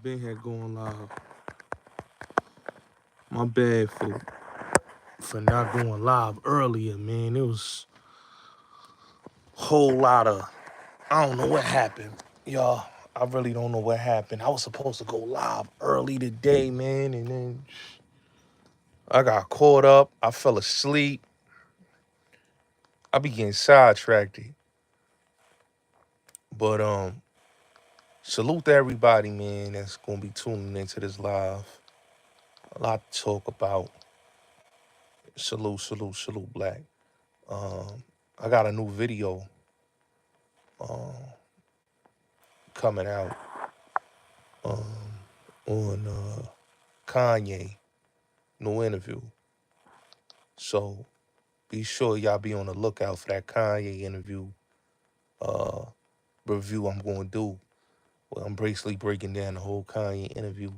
been here going live. My bad for not going live earlier, man. It was a whole lot of I don't know what happened, y'all. I really don't know what happened. I was supposed to go live early today, man, and then I got caught up. I fell asleep. I be getting sidetracked. But salute to everybody, man, that's gonna be tuning into this live. A lot to talk about. Salute, salute, salute, Black. I got a new video um, coming out um, on Kanye, new interview. So be sure y'all be on the lookout for that Kanye interview uh, review I'm going to do. Where I'm basically breaking down the whole Kanye interview.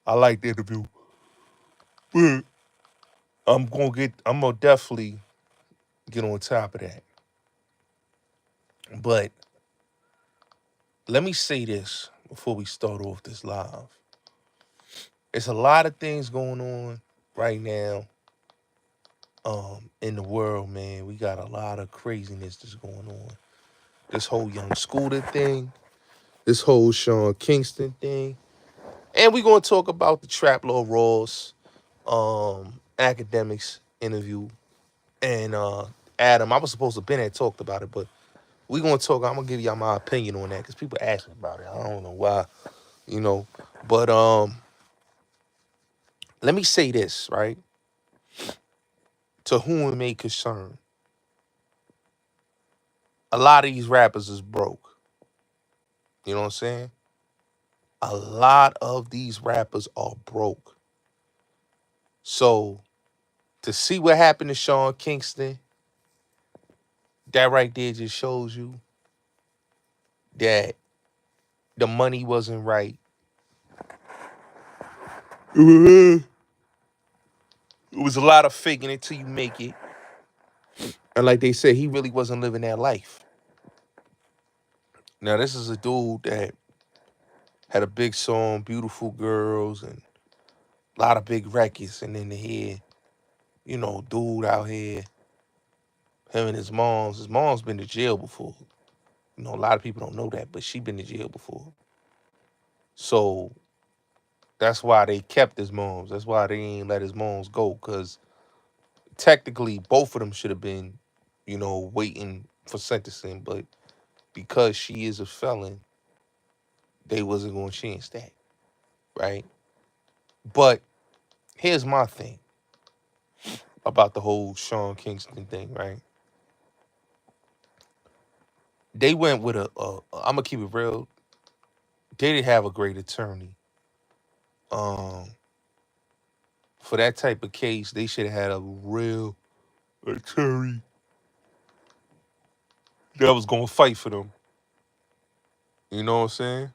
I like the interview, but I'm gonna definitely get on top of that. But let me say this before we start off this live. There's a lot of things going on right now in the world, man. We got a lot of craziness that's going on. This whole young Scooter thing, this whole Sean Kingston thing. And we're gonna talk about the Trap Law Ross academics interview. And Adam, I was supposed to have been there talked about it, but we're gonna talk. I'm gonna give y'all my opinion on that because people ask me about it. I don't know why, you know. But let me say this, right? To whom it may concern. A lot of these rappers is broke. You know what I'm saying? A lot of these rappers are broke. So to see what happened to Sean Kingston, that right there just shows you that the money wasn't right. It was a lot of faking it till you make it. And like they said, he really wasn't living that life. Now, this is a dude that had a big song, Beautiful Girls, and a lot of big records. And then the dude out here, him and his mom's. His mom's been to jail before. You know, a lot of people don't know that, but she been to jail before. So that's why they kept his moms. That's why they ain't let his moms go. Because technically, both of them should have been, waiting for sentencing. But because she is a felon, they wasn't going to chance that. Right? But here's my thing about the whole Sean Kingston thing, right? They went with I'm going to keep it real. They didn't have a great attorney. Um, for that type of case, they should have had a real attorney that was gonna fight for them. You know what I'm saying?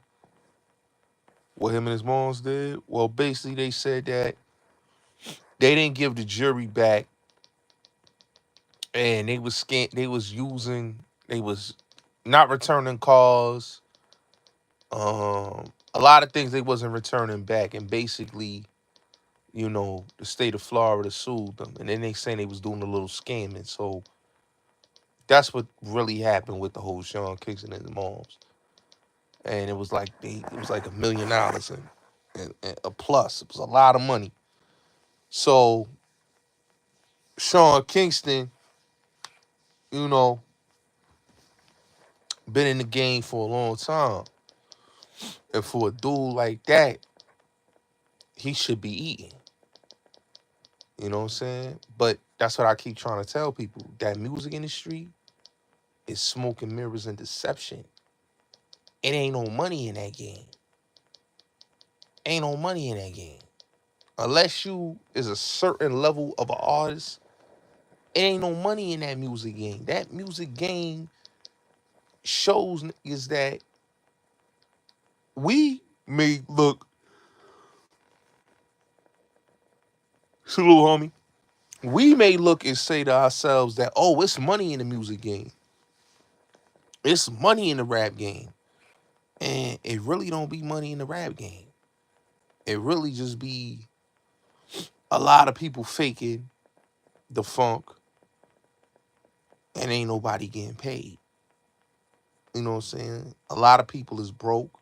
What him and his moms did? Well, basically they said that they didn't give the jury back and they was not returning calls. A lot of things they wasn't returning back, and basically, the state of Florida sued them. And then they saying they was doing a little scamming. So that's what really happened with the whole Sean Kingston and his moms. And it was like $1 million and a plus. It was a lot of money. So Sean Kingston, you know, been in the game for a long time. And for a dude like that, he should be eating. You know what I'm saying? But that's what I keep trying to tell people. That music industry is smoke and mirrors and deception. It ain't no money in that game. Ain't no money in that game. Unless you is a certain level of an artist, it ain't no money in that music game. That music game shows is that we may look, salute homie, we may look and say to ourselves that, oh, it's money in the music game. It's money in the rap game. And it really don't be money in the rap game. It really just be a lot of people faking the funk and ain't nobody getting paid. You know what I'm saying? A lot of people is broke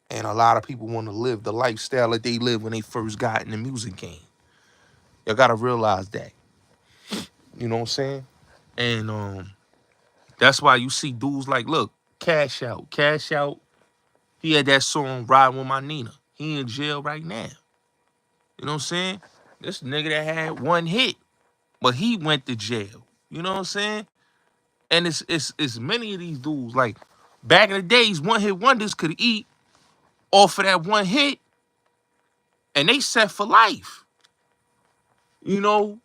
and a lot of people want to live the lifestyle that they lived when they first got in the music game. You gotta realize that. You know what I'm saying? And that's why you see dudes like, look, Cash Out. Cash Out, he had that song Riding With My Nina. He in jail right now. You know what I'm saying? This nigga that had one hit, but he went to jail. You know what I'm saying? And it's many of these dudes. Like back in the days, one hit wonders could eat off of that one hit, and they set for life. You know,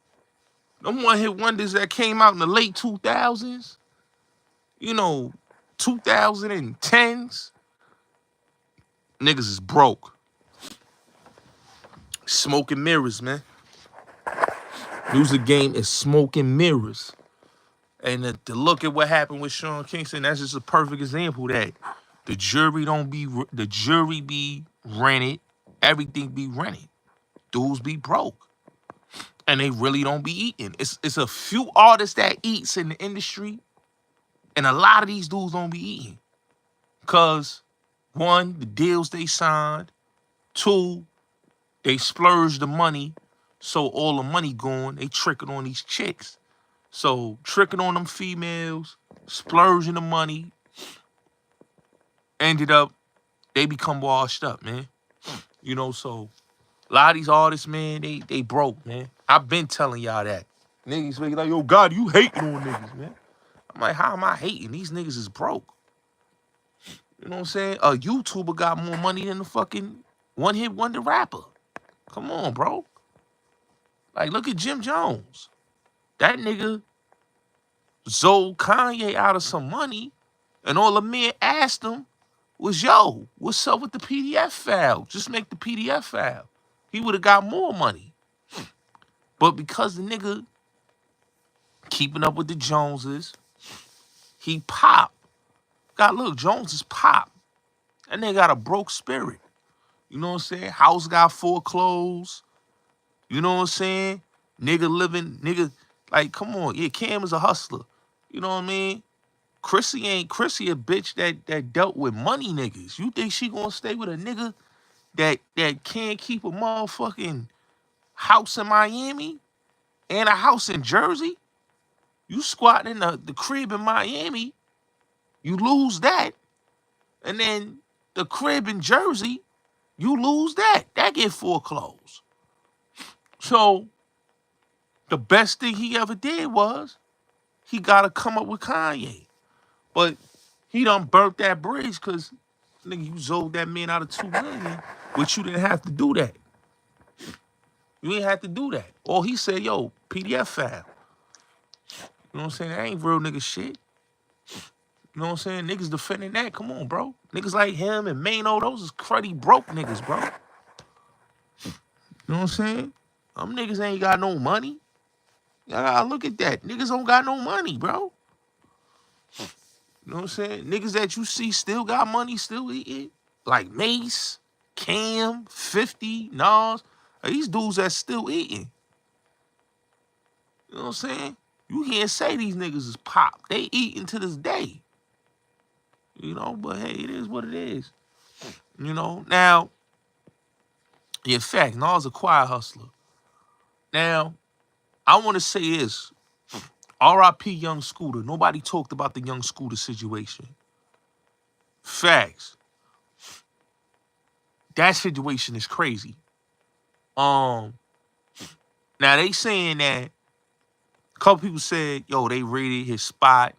them one hit wonders that came out in the late 2000s, you know, 2010s, niggas is broke. Smoking mirrors, man. Music game is smoking mirrors. And to look at what happened with Sean Kingston, that's just a perfect example of that the jury be rented, everything be rented. Dudes be broke. And they really don't be eating. It's a few artists that eats in the industry, and a lot of these dudes don't be eating. Cause one, the deals they signed, two, they splurge the money, so all the money gone, they tricking on these chicks. So tricking on them females, splurging the money, ended up, they become washed up, man. You know, so a lot of these artists, man, they broke, man. I've been telling y'all that. Niggas be like, yo, God, you hating on niggas, man. I'm like, how am I hating? These niggas is broke. You know what I'm saying? A YouTuber got more money than the fucking one-hit wonder rapper. Come on, bro. Like, look at Jim Jones. That nigga sold Kanye out of some money, and all the men asked him was, yo, what's up with the PDF file? Just make the PDF file. He would have got more money. But because the nigga keeping up with the Joneses, he popped. God, look, Jones is pop. That nigga got a broke spirit. You know what I'm saying? House got foreclosed. You know what I'm saying? Nigga, like, come on. Yeah, Cam is a hustler. You know what I mean? Chrissy a bitch that dealt with money niggas. You think she gonna stay with a nigga that can't keep a motherfucking house in Miami and a house in Jersey? You squatting in the crib in Miami, you lose that. And then the crib in Jersey, you lose that. That get foreclosed. So the best thing he ever did was he got to come up with Kanye. But he done burnt that bridge because, nigga, you sold that man out of $2 million, but you didn't have to do that. You ain't have to do that. Or he said, yo, PDF file. You know what I'm saying? That ain't real nigga shit. You know what I'm saying? Niggas defending that. Come on, bro. Niggas like him and Mano, those is cruddy broke niggas, bro. You know what I'm saying? Them niggas ain't got no money. Y'all gotta look at that. Niggas don't got no money, bro. You know what I'm saying? Niggas that you see still got money, still eating. Like Mace, Cam, 50, Nas. These dudes that still eating. You know what I'm saying? You can't say these niggas is pop. They eating to this day. You know, but hey, it is what it is. You know, now, in fact, Nas a quiet hustler. Now, I want to say this. R.I.P. Young Scooter. Nobody talked about the Young Scooter situation. Facts. That situation is crazy. Now they saying that a couple people said, yo, they raided his spot.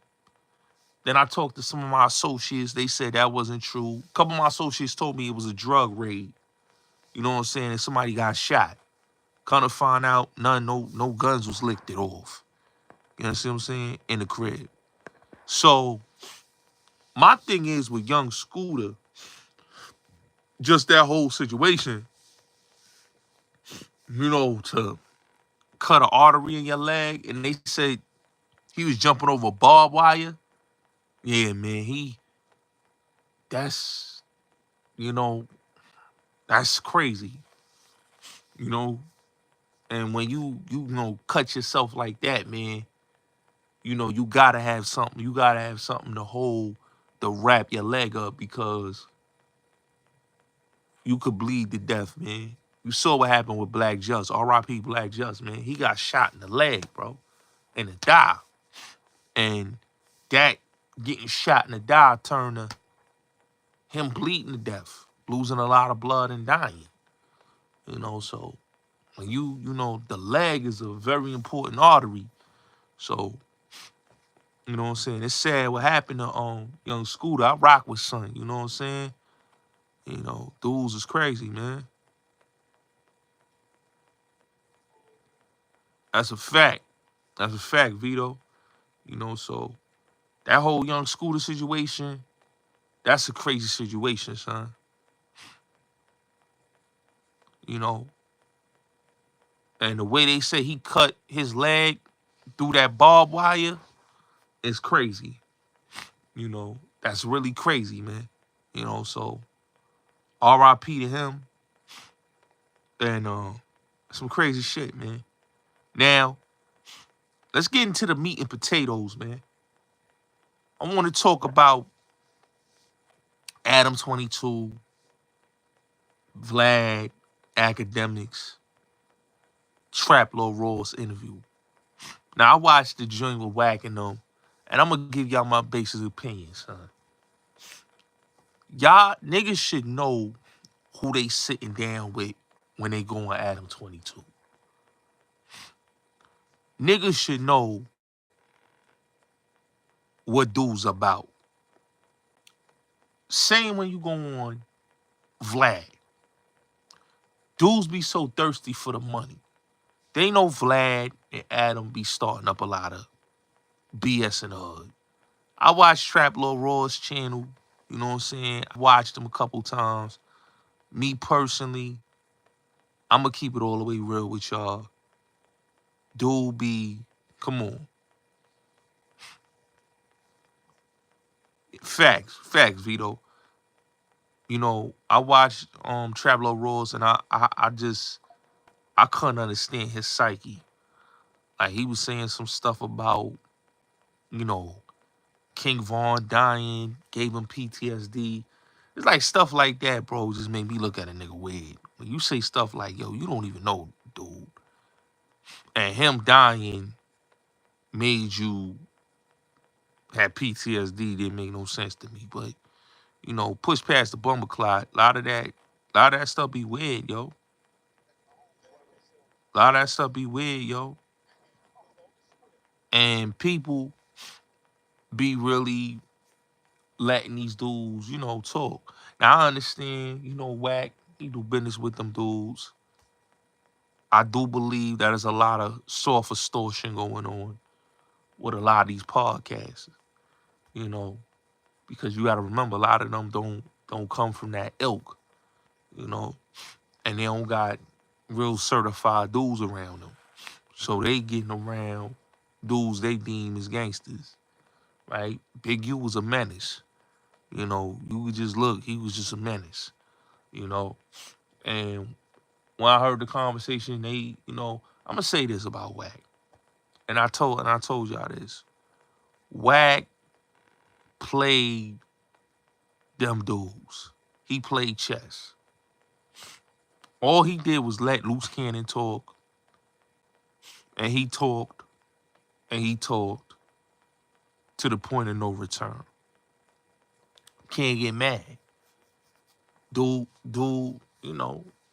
Then I talked to some of my associates. They said that wasn't true. A couple of my associates told me it was a drug raid. You know what I'm saying? And somebody got shot. Come to find out, no guns was licked off. You know what I'm saying? In the crib. So my thing is with Young Scooter, just that whole situation, you know, to cut an artery in your leg, and they said he was jumping over barbed wire. Yeah, man, That's, you know, that's crazy, you know. And when you cut yourself like that, man, you gotta have something. You gotta have something to wrap your leg up because you could bleed to death, man. You saw what happened with Black Just. R.I.P. Black Just, man. He got shot in the leg, bro, in the thigh. And that getting shot in the thigh turned to him bleeding to death, losing a lot of blood and dying. So when the leg is a very important artery. So, you know what I'm saying? It's sad what happened to young Scooter. I rock with son, you know what I'm saying? Dudes is crazy, man. That's a fact. That's a fact, Vito. So that whole young Scooter situation, that's a crazy situation, son. You know, and the way they say he cut his leg through that barbed wire is crazy. That's really crazy, man. So R.I.P. to him and some crazy shit, man. Now, let's get into the meat and potatoes, man. I want to talk about Adam 22, Vlad, academics, Trap Lil Raw's interview. Now, I watched the joint with Wack and them, and I'm going to give y'all my basic opinion, son. Y'all niggas should know who they sitting down with when they go on Adam 22. Niggas should know what dude's about. Same when you go on Vlad. Dudes be so thirsty for the money. They know Vlad and Adam be starting up a lot of BS in the hood. I watched Trap Lil Raw's channel. You know what I'm saying? I watched him a couple times. Me personally, I'm going to keep it all the way real with y'all. Dude be, come on. Facts, Vito. I watched Trap Lil Raw's and I couldn't understand his psyche. Like he was saying some stuff about, you know, King Von dying, gave him PTSD. It's like stuff like that, bro, just made me look at a nigga weird. When you say stuff like, yo, you don't even know, dude. And him dying made you have PTSD didn't make no sense to me. But, push past the bumper clot. A lot of that stuff be weird, yo. A lot of that stuff be weird, yo. And people be really letting these dudes, talk. Now I understand, Wack, he do business with them dudes. I do believe that there's a lot of soft extortion going on with a lot of these podcasts, you know, because you gotta remember a lot of them don't come from that ilk, you know, and they don't got real certified dudes around them. So they getting around dudes they deem as gangsters, right? Big U was a menace. You would just look, he was just a menace, you know. And when I heard the conversation, I'm gonna say this about Wack. And I told y'all this. Wack played them dudes. He played chess. All he did was let loose cannon talk, and he talked, and he talked to the point of no return. Can't get mad. Dude,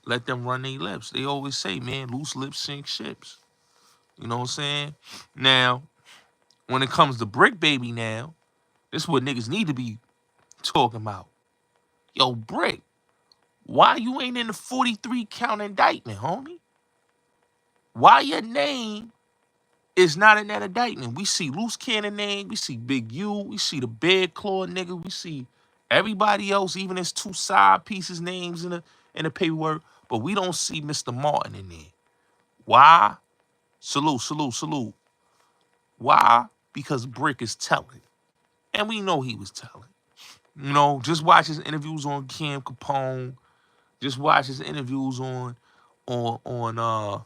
let them run their lips. They always say, man, loose lips sink ships. You know what I'm saying? Now, when it comes to Brick Baby now, this is what niggas need to be talking about. Yo, Brick, why you ain't in the 43 count indictment, homie? Why your name is not in that indictment? We see Loose Cannon name, we see Big U, we see the Bed Claw nigga, we see everybody else, even his two side pieces names in the paperwork, but we don't see Mr. Martin in there. Why? Salute. Why? Because Brick is telling. And we know he was telling. You know, just watch his interviews on Cam Capone. Just watch his interviews on on uh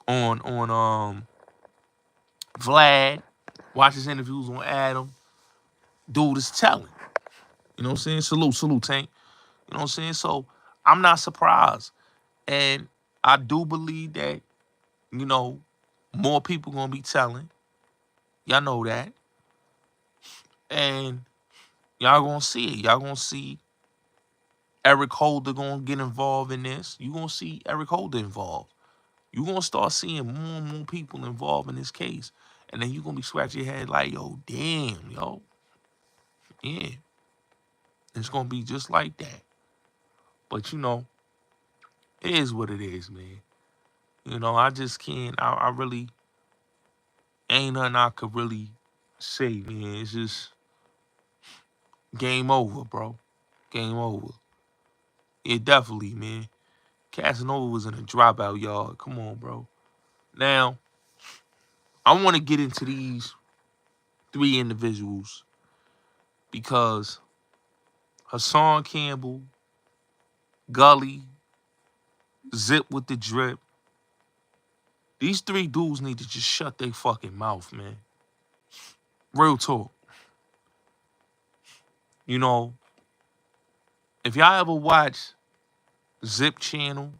on Vlad. Watch his interviews on Adam. Dude is telling. You know what I'm saying? Salute, salute, Tank. You know what I'm saying? So I'm not surprised. And I do believe that, you know, more people gonna be telling. Y'all know that. And y'all gonna see it. Y'all gonna see Eric Holder gonna get involved in this. You gonna see Eric Holder involved. You gonna start seeing more and more people involved in this case. And then you gonna be scratching your head like, yo, damn, yo. Yeah. It's gonna be just like that. But you know, it is what it is, man. You know, I just can't, I really ain't nothing I could really say, man. It's just game over, bro. Game over. Yeah, definitely, man. Casanova was in a dropout yard. Come on, bro. Now, I want to get into these three individuals because Hassan Campbell, Gully, Zip with the drip. These three dudes need to just shut their fucking mouth, man. Real talk. You know, if y'all ever watch Zip channel,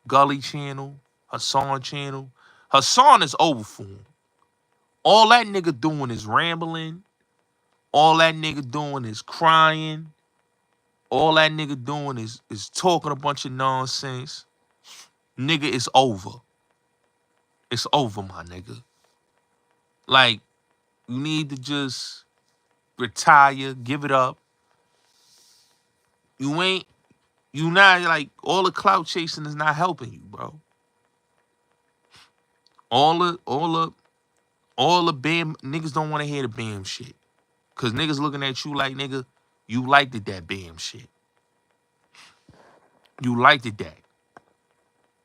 Gully channel, Hassan channel, Hassan is over for him. All that nigga doing is rambling. All that nigga doing is crying. All that nigga doing is talking a bunch of nonsense. Nigga, it's over. It's over, my nigga. Like, you need to just retire, give it up. You not like all the clout chasing is not helping you, bro. All the Bam niggas don't want to hear the Bam shit. Cause niggas looking at you like, nigga, you liked it that Bam shit. You liked it that.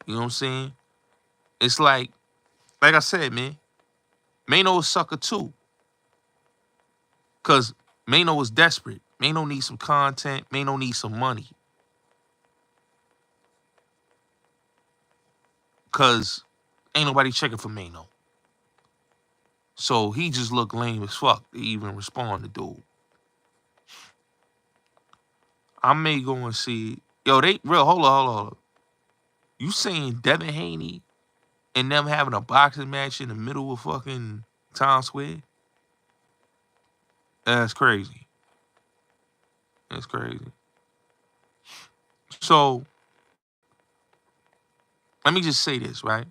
You know what I'm saying? It's like I said, man, Mano is sucker too. Cause Mano is desperate. Mano needs some content. Mano needs some money. Cause ain't nobody checking for Mano. So he just looked lame as fuck to even respond to dude. I may go and see it. Yo, they real hold on. You saying Devin Haney and them having a boxing match in the middle of fucking Times Square? That's crazy. That's crazy. So let me just say this, right?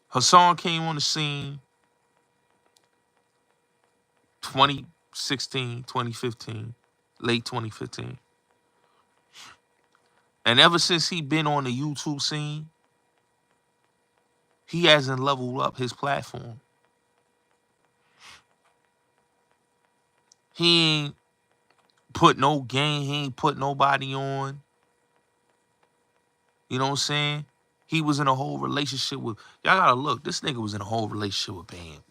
Hassan came on the scene 2016, 2015, late 2015. And ever since he been on the YouTube scene, he hasn't leveled up his platform. He ain't put no game, he ain't put nobody on. You know what I'm saying? He was in a whole relationship with, y'all gotta look, this nigga was in a whole relationship with Bam.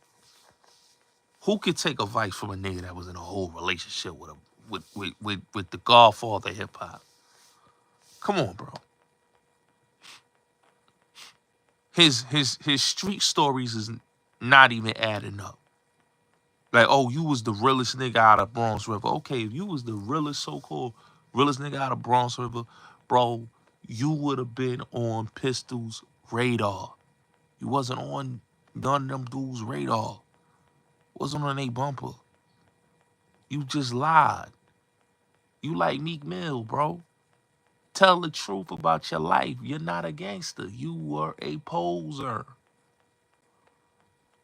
Who could take advice from a nigga that was in a whole relationship with with the godfather of hip hop? Come on, bro. His street stories is not even adding up. Like, oh, you was the realest nigga out of Bronx River. Okay, if you was the realest so-called realest nigga out of Bronx River, bro, you would have been on Pistol's radar. You wasn't on none of them dudes' radar. Wasn't on a bumper. You just lied. You like Meek Mill, bro. Tell the truth about your life. You're not a gangster. You were a poser.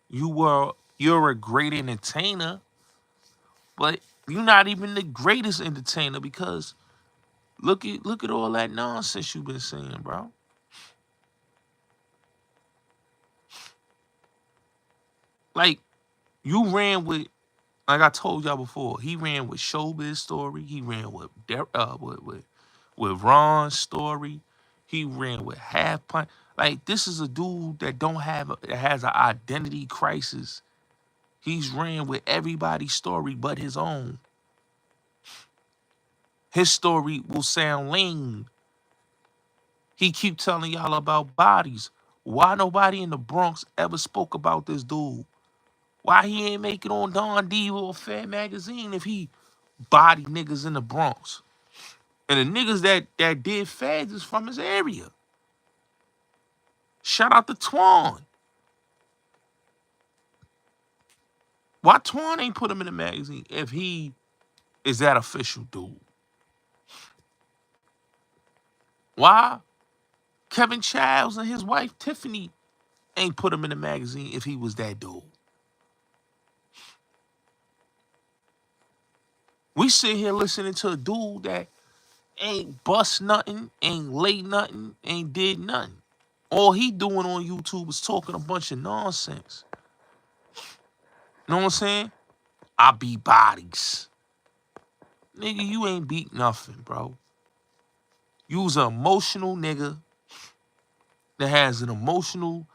You're a great entertainer, but you're not even the greatest entertainer because look at all that nonsense you've been saying, bro. Like you ran with, like I told y'all before, he ran with Showbiz Story. He ran with with Ron's story. He ran with Half Pint. Like this is a dude that don't have that has an identity crisis He's ran with everybody's story but his own. His story will sound lame. He keep telling y'all about bodies. Why nobody in the Bronx ever spoke about this dude? Why he ain't make it on Don Diva or Fair Magazine if he body niggas in the Bronx? And the niggas that did fads is from his area. Shout out to Twan. Why Twan ain't put him in the magazine if he is that official dude? Why Kevin Childs and his wife Tiffany ain't put him in the magazine if he was that dude? We sit here listening to a dude that ain't bust nothing, ain't laid nothing, ain't did nothing. All he doing on YouTube is talking a bunch of nonsense. Know what I'm saying? I beat bodies. Nigga, you ain't beat nothing, bro. You's an emotional nigga that has the emotional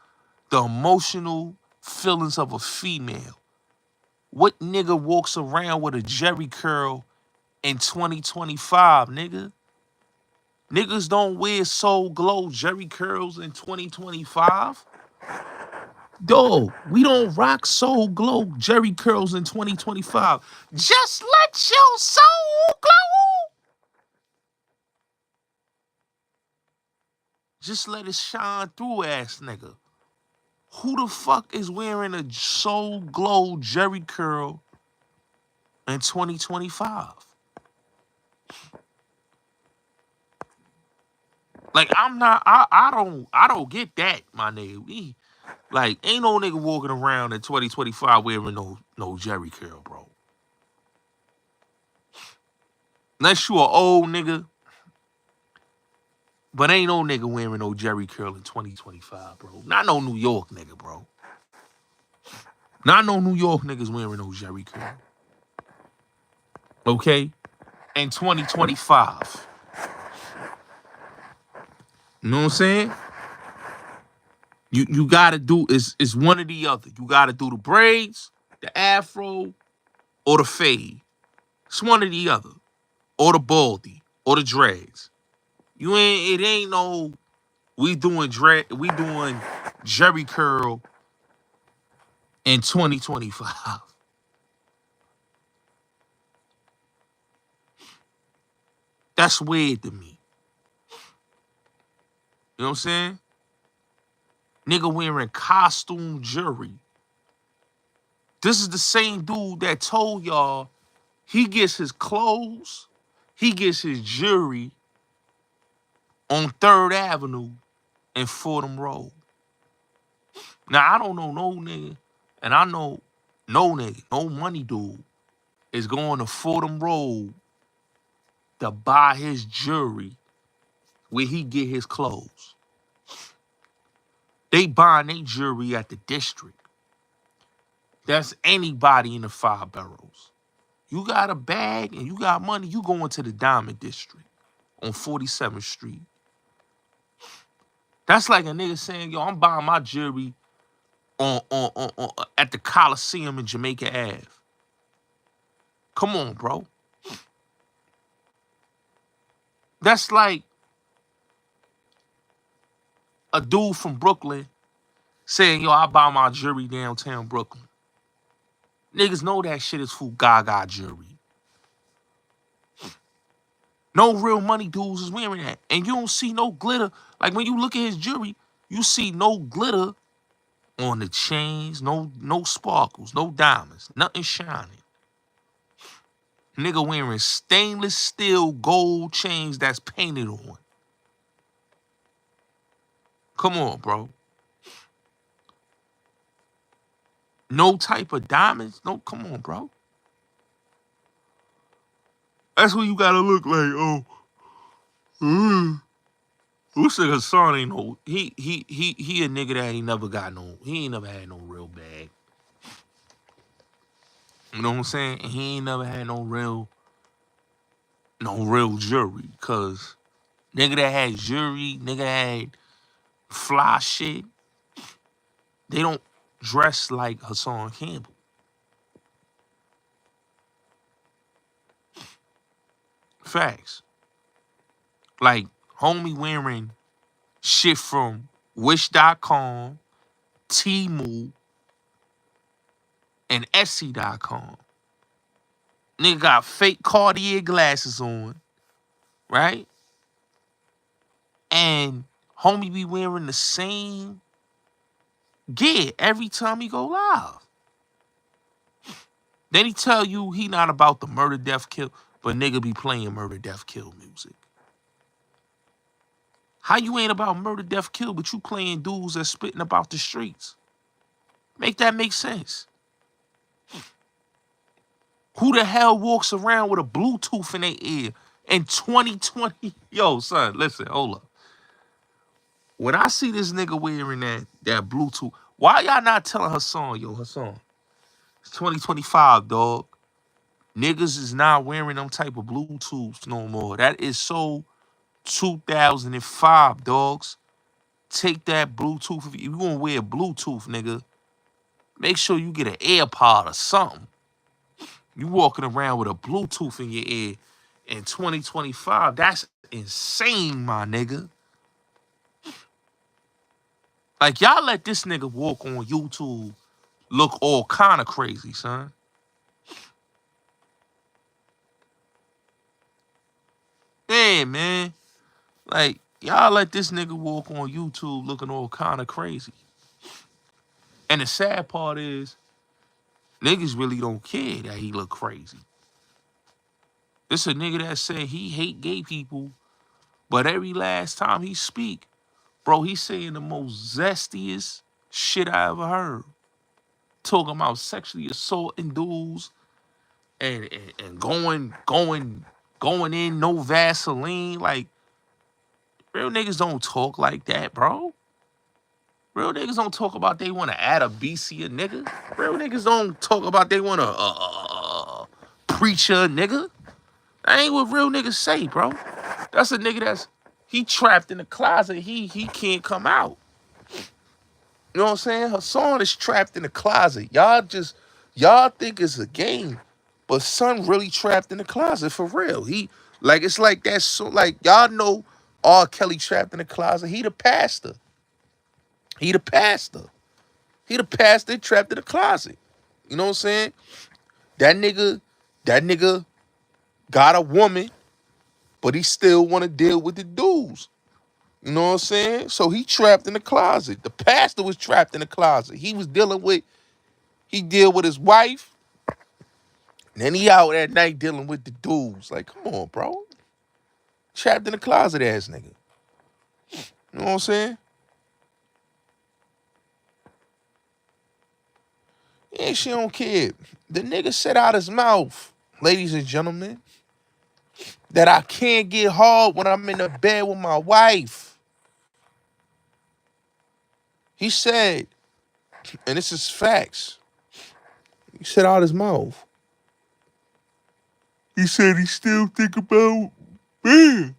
feelings of a female. What nigga walks around with a Jerry curl in 2025, nigga? Niggas don't wear Soul Glow Jerry curls in 2025. Dog, we don't rock Soul Glow Jerry curls in 2025. Just let your soul glow. Just let it shine through, ass nigga. Who the fuck is wearing a Soul Glow Jerry curl in 2025? Like, I don't get that, my nigga. Like, ain't no nigga walking around in 2025 wearing no Jerry curl, bro. Unless you an old nigga, but ain't no nigga wearing no Jerry curl in 2025, bro. Not no New York nigga, bro. Not no New York niggas wearing no Jerry curl. Okay? In 2025. You know what I'm saying? You gotta do it's one or the other. You gotta do the braids, the afro, or the fade. It's one or the other. Or the baldy. Or the dreads. It ain't no we doing Jerry curl in 2025. That's weird to me. You know what I'm saying? Nigga wearing costume jewelry. This is the same dude that told y'all he gets his clothes, he gets his jewelry on 3rd Avenue and Fordham Road. Now, I don't know no nigga, and I know no nigga, no money dude is going to Fordham Road to buy his jewelry where he get his clothes. They buying their jewelry at the district. That's anybody in the 5 boroughs. You got a bag and you got money, you going to the Diamond District on 47th Street. That's like a nigga saying, yo, I'm buying my jewelry on at the Coliseum in Jamaica Ave. Come on, bro. That's like a dude from Brooklyn saying, yo, I buy my jewelry downtown Brooklyn. Niggas know that shit is Gaga jewelry. No real money dudes is wearing that. And you don't see no glitter. Like when you look at his jewelry, you see no glitter on the chains, no sparkles, no diamonds, nothing shining. Nigga wearing stainless steel gold chains that's painted on. Come on, bro. No type of diamonds. No, come on, bro. That's what you gotta look like. This nigga Hassan ain't no. He a nigga that ain't never got no. He ain't never had no real bag. You know what I'm saying? And he ain't never had no real jewelry. Cause nigga that had jewelry, nigga that had fly shit, they don't dress like Hassan Campbell. Facts. Like, homie wearing shit from Wish.com, Temu, and Etsy.com. Nigga got fake Cartier glasses on, right? And homie be wearing the same gear every time he go live. Then he tell you he not about the murder, death, kill, but nigga be playing murder, death, kill music. How you ain't about murder, death, kill, but you playing dudes that's spitting about the streets? Make that make sense. Who the hell walks around with a Bluetooth in their ear in 2020? Yo, son, listen, hold up. When I see this nigga wearing that Bluetooth, why y'all not telling Hassan, yo, Hassan? It's 2025, dog. Niggas is not wearing them type of Bluetooths no more. That is so 2005, dogs. Take that Bluetooth. If you gonna wear Bluetooth, nigga, make sure you get an AirPod or something. You walking around with a Bluetooth in your ear in 2025. That's insane, my nigga. Like, y'all let this nigga walk on YouTube look all kind of crazy, son. Yeah, man. Like, y'all let this nigga walk on YouTube looking all kind of crazy. And the sad part is, niggas really don't care that he look crazy. This a nigga that said he hate gay people, but every last time he speak, bro, he's saying the most zestiest shit I ever heard. Talking about sexually assaulting dudes and going in no Vaseline. Like, real niggas don't talk like that, bro. Real niggas don't talk about they want to add a BC a nigga. Real niggas don't talk about they want to preach a nigga. That ain't what real niggas say, bro. That's a nigga he trapped in the closet. He can't come out. You know what I'm saying? Hassan is trapped in the closet. Y'all think it's a game, but son really trapped in the closet for real. It's like that. So like y'all know, R. Kelly trapped in the closet. He the pastor. He the pastor. He the pastor trapped in the closet. You know what I'm saying? That nigga got a woman, but he still want to deal with the dudes. You know what I'm saying? So he trapped in the closet. The pastor was trapped in the closet. He deal with his wife, and then he out at night dealing with the dudes. Like, come on, bro. Trapped in the closet ass nigga. You know what I'm saying? Yeah, she don't care. The nigga said out his mouth, ladies and gentlemen, that I can't get hard when I'm in the bed with my wife. He said, and this is facts, he said out his mouth, he said he still think about Bam.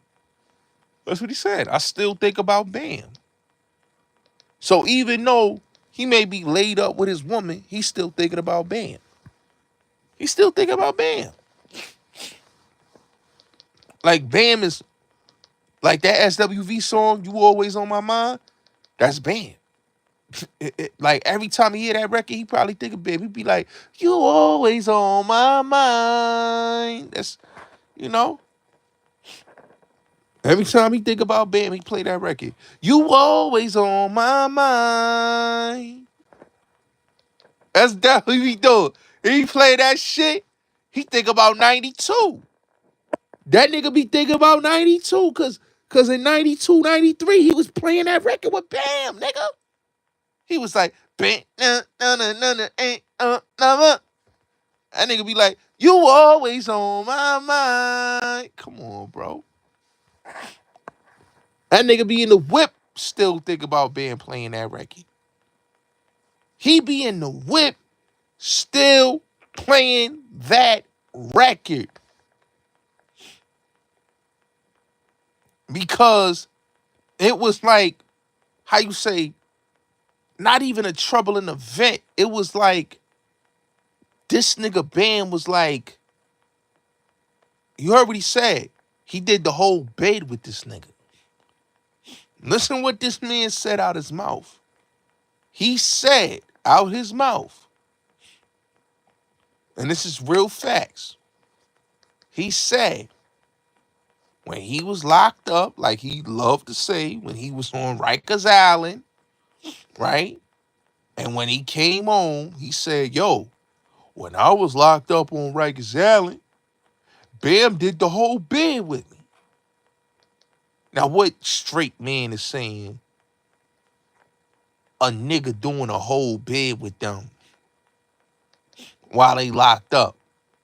That's what he said. I still think about Bam. So even though he may be laid up with his woman, he's still thinking about Bam. He's still thinking about Bam. Like Bam is, like that SWV song, You Always On My Mind, that's Bam. Like every time he hear that record, he probably think of Bam. He be like, you always on my mind. That's, you know. Every time he think about Bam, he play that record. You always on my mind. That's definitely he do. If he play that shit, he think about 92. That nigga be thinking about 92, cause in 92, 93, he was playing that record with Bam, nigga. He was like, Bam, that nigga be like, you always on my mind. Come on, bro. That nigga be in the whip, still think about Bam playing that record. He be in the whip, still playing that record. Because it was like, how you say, not even a troubling event. It was like, this nigga Bam was like, you heard what he said. He did the whole bid with this nigga. Listen what this man said out his mouth. He said out his mouth, and this is real facts. He said when he was locked up, like he loved to say, when he was on Rikers Island, right? And when he came home, he said, yo, when I was locked up on Rikers Island, Bam did the whole bid with me. Now, what straight man is saying a nigga doing a whole bid with them while they locked up?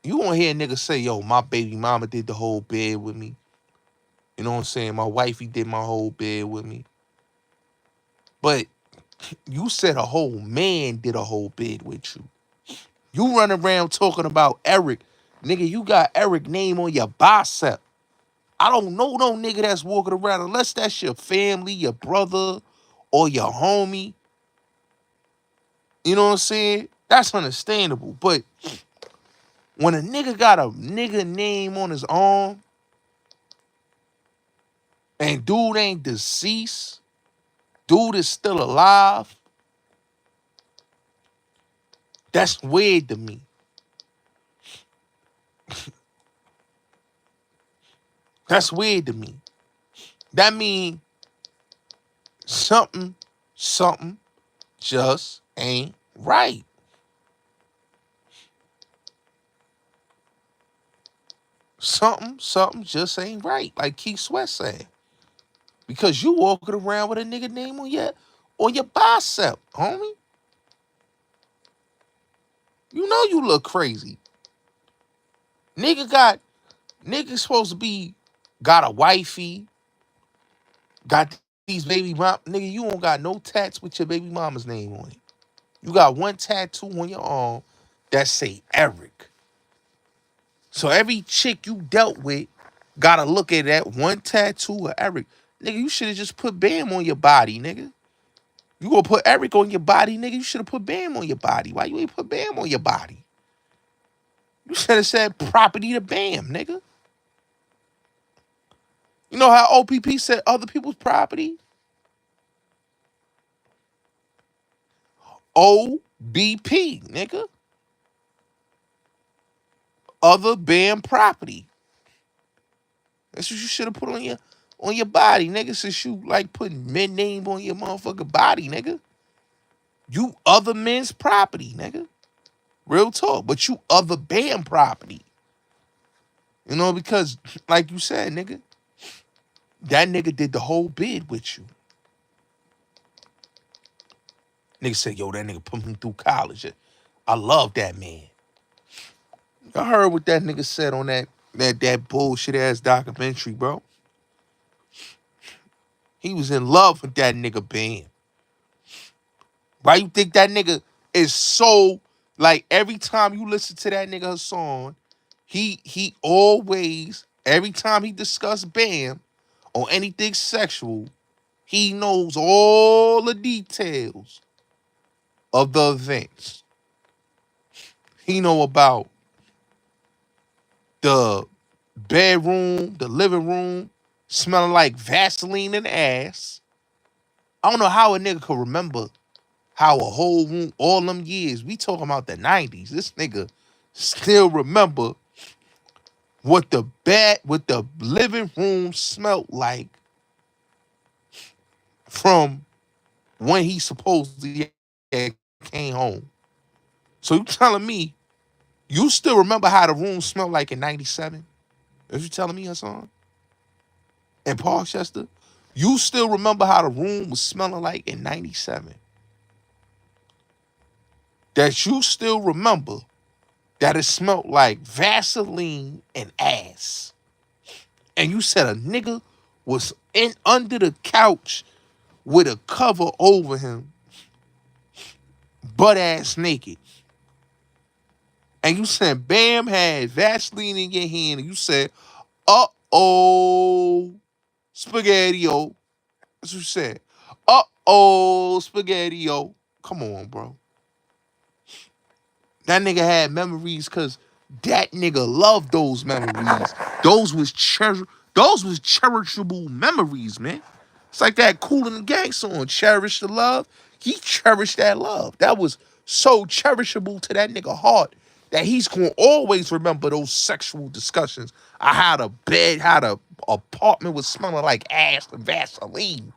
You won't hear a nigga say, yo, my baby mama did the whole bid with me. You know what I'm saying? My wifey did my whole bid with me. But you said a whole man did a whole bid with you. You run around talking about Eric. Nigga, you got Eric name on your bicep. I don't know no nigga that's walking around unless that's your family, your brother, or your homie. You know what I'm saying? That's understandable. But when a nigga got a nigga name on his arm and dude ain't deceased, dude is still alive, that's weird to me. That's weird to me. That mean something just ain't right. Something just ain't right. Like Keith Sweat said. Because you walking around with a nigga name on your bicep, homie. You know you look crazy. Nigga supposed to be got a wifey, got these baby mom. Nigga, you don't got no tats with your baby mama's name on it. You got one tattoo on your arm that say Eric. So every chick you dealt with gotta look at that one tattoo of Eric. Nigga, you should have just put Bam on your body, nigga. You gonna put Eric on your body, nigga? You should have put Bam on your body. Why you ain't put Bam on your body? You should have said property to Bam, nigga. You know how OPP said other people's property? OBP, nigga. Other Bam property. That's what you should have put on your body, nigga. Since you like putting men name on your motherfucking body, nigga. You other men's property, nigga. Real talk. But you other Bam property. You know, because like you said, nigga, that nigga did the whole bid with you. Nigga said, yo, that nigga put me through college. I love that man. I heard what that nigga said on that bullshit ass documentary, bro. He was in love with that nigga Bam. Why you think that nigga is so, like, every time you listen to that nigga song, he always, every time he discuss Bam or anything sexual, he knows all the details of the events. He know about the bedroom, the living room, smelling like Vaseline and ass. I don't know how a nigga could remember how a whole room, all them years, we talking about the 90s. This nigga still remember what the living room smelled like from when he supposedly came home. So you telling me you still remember how the room smelled like in 97? Is you telling me, Hassan? In Parkchester? You still remember how the room was smelling like in 97? That you still remember that it smelled like Vaseline and ass. And you said a nigga was in under the couch with a cover over him, butt ass naked. And you said Bam had Vaseline in your hand, and you said, uh-oh, spaghetti-o. That's what you said. Uh-oh, spaghetti-o. Come on, bro. That nigga had memories because that nigga loved those memories. Those was Those was cherishable memories, man. It's like that Cool and the Gang song, Cherish the Love. He cherished that love. That was so cherishable to that nigga heart that he's gonna always remember those sexual discussions. I had a bed, had a apartment was smelling like ass and Vaseline.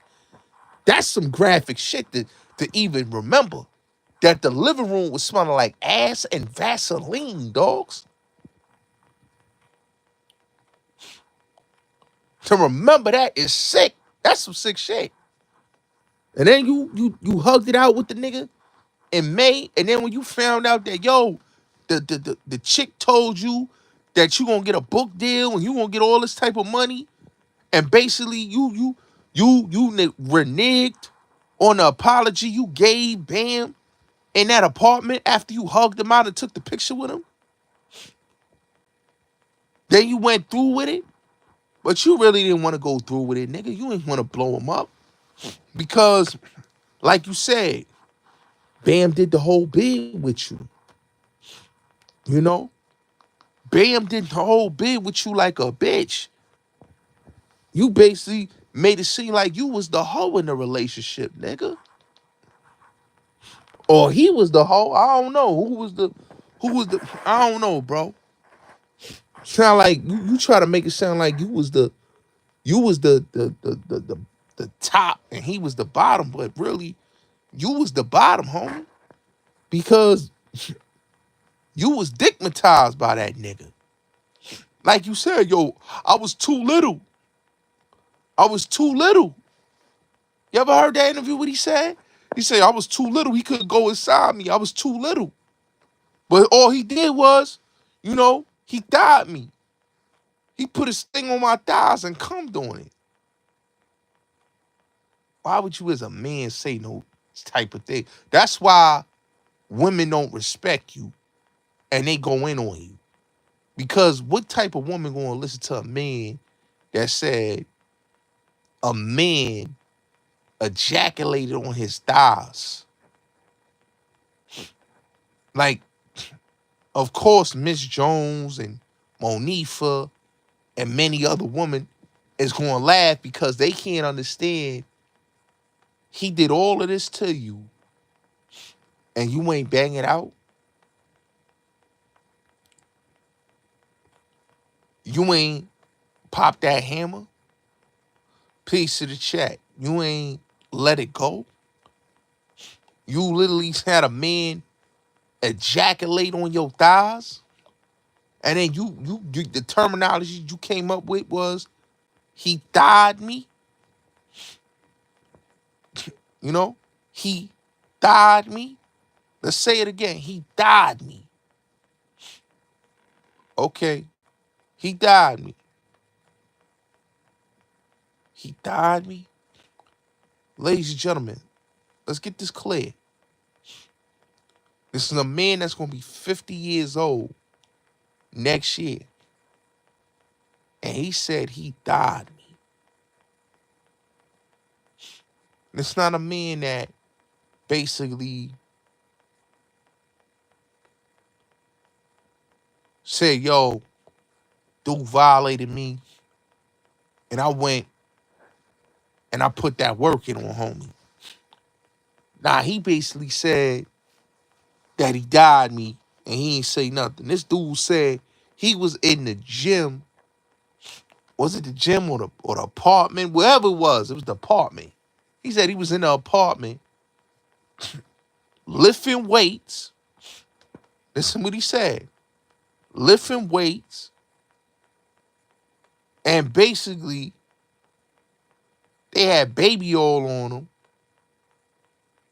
That's some graphic shit to even remember. That the living room was smelling like ass and Vaseline, dogs. To remember that is sick. That's some sick shit. And then you hugged it out with the nigga in May, and then when you found out that the chick told you that you gonna get a book deal and you gonna get all this type of money, and basically you reneged on the apology you gave Bam in that apartment after you hugged him out and took the picture with him. Then you went through with it, but you really didn't want to go through with it, nigga. You didn't want to blow him up because, like you said, Bam did the whole bid with you. You know, Bam did the whole bid with you like a bitch. You basically made it seem like you was the hoe in the relationship, nigga. Or he was the hoe. I don't know. I don't know, bro. Sound like you try to make it sound like you was the top and he was the bottom, but really you was the bottom, homie. Because you was dickmatized by that nigga. Like you said, yo, I was too little. I was too little. You ever heard that interview what he said? He said, I was too little. He couldn't go inside me. I was too little. But all he did was, he died me. He put his thing on my thighs and cummed on it. Why would you as a man say no type of thing? That's why women don't respect you and they go in on you. Because what type of woman gonna listen to a man that said a man ejaculated on his thighs? Like, of course, Miss Jones and Monifa and many other women is gonna laugh because they can't understand he did all of this to you and you ain't banging out. You ain't pop that hammer. Piece of the chat. You ain't let it go. You literally had a man ejaculate on your thighs. And then the terminology you came up with was he died me. He died me. Let's say it again. He died me. Okay. He died me. He died me. Ladies and gentlemen, let's get this clear. This is a man that's going to be 50 years old next year. And he said he died me. It's not a man that basically said, yo, dude violated me. And I went and I put that work in on homie. Nah, he basically said that he died me and he ain't say nothing. This dude said he was in the gym. Was it the gym or the apartment? Wherever it was the apartment. He said he was in the apartment lifting weights. Listen what he said. Lifting weights. And basically, they had baby oil on them.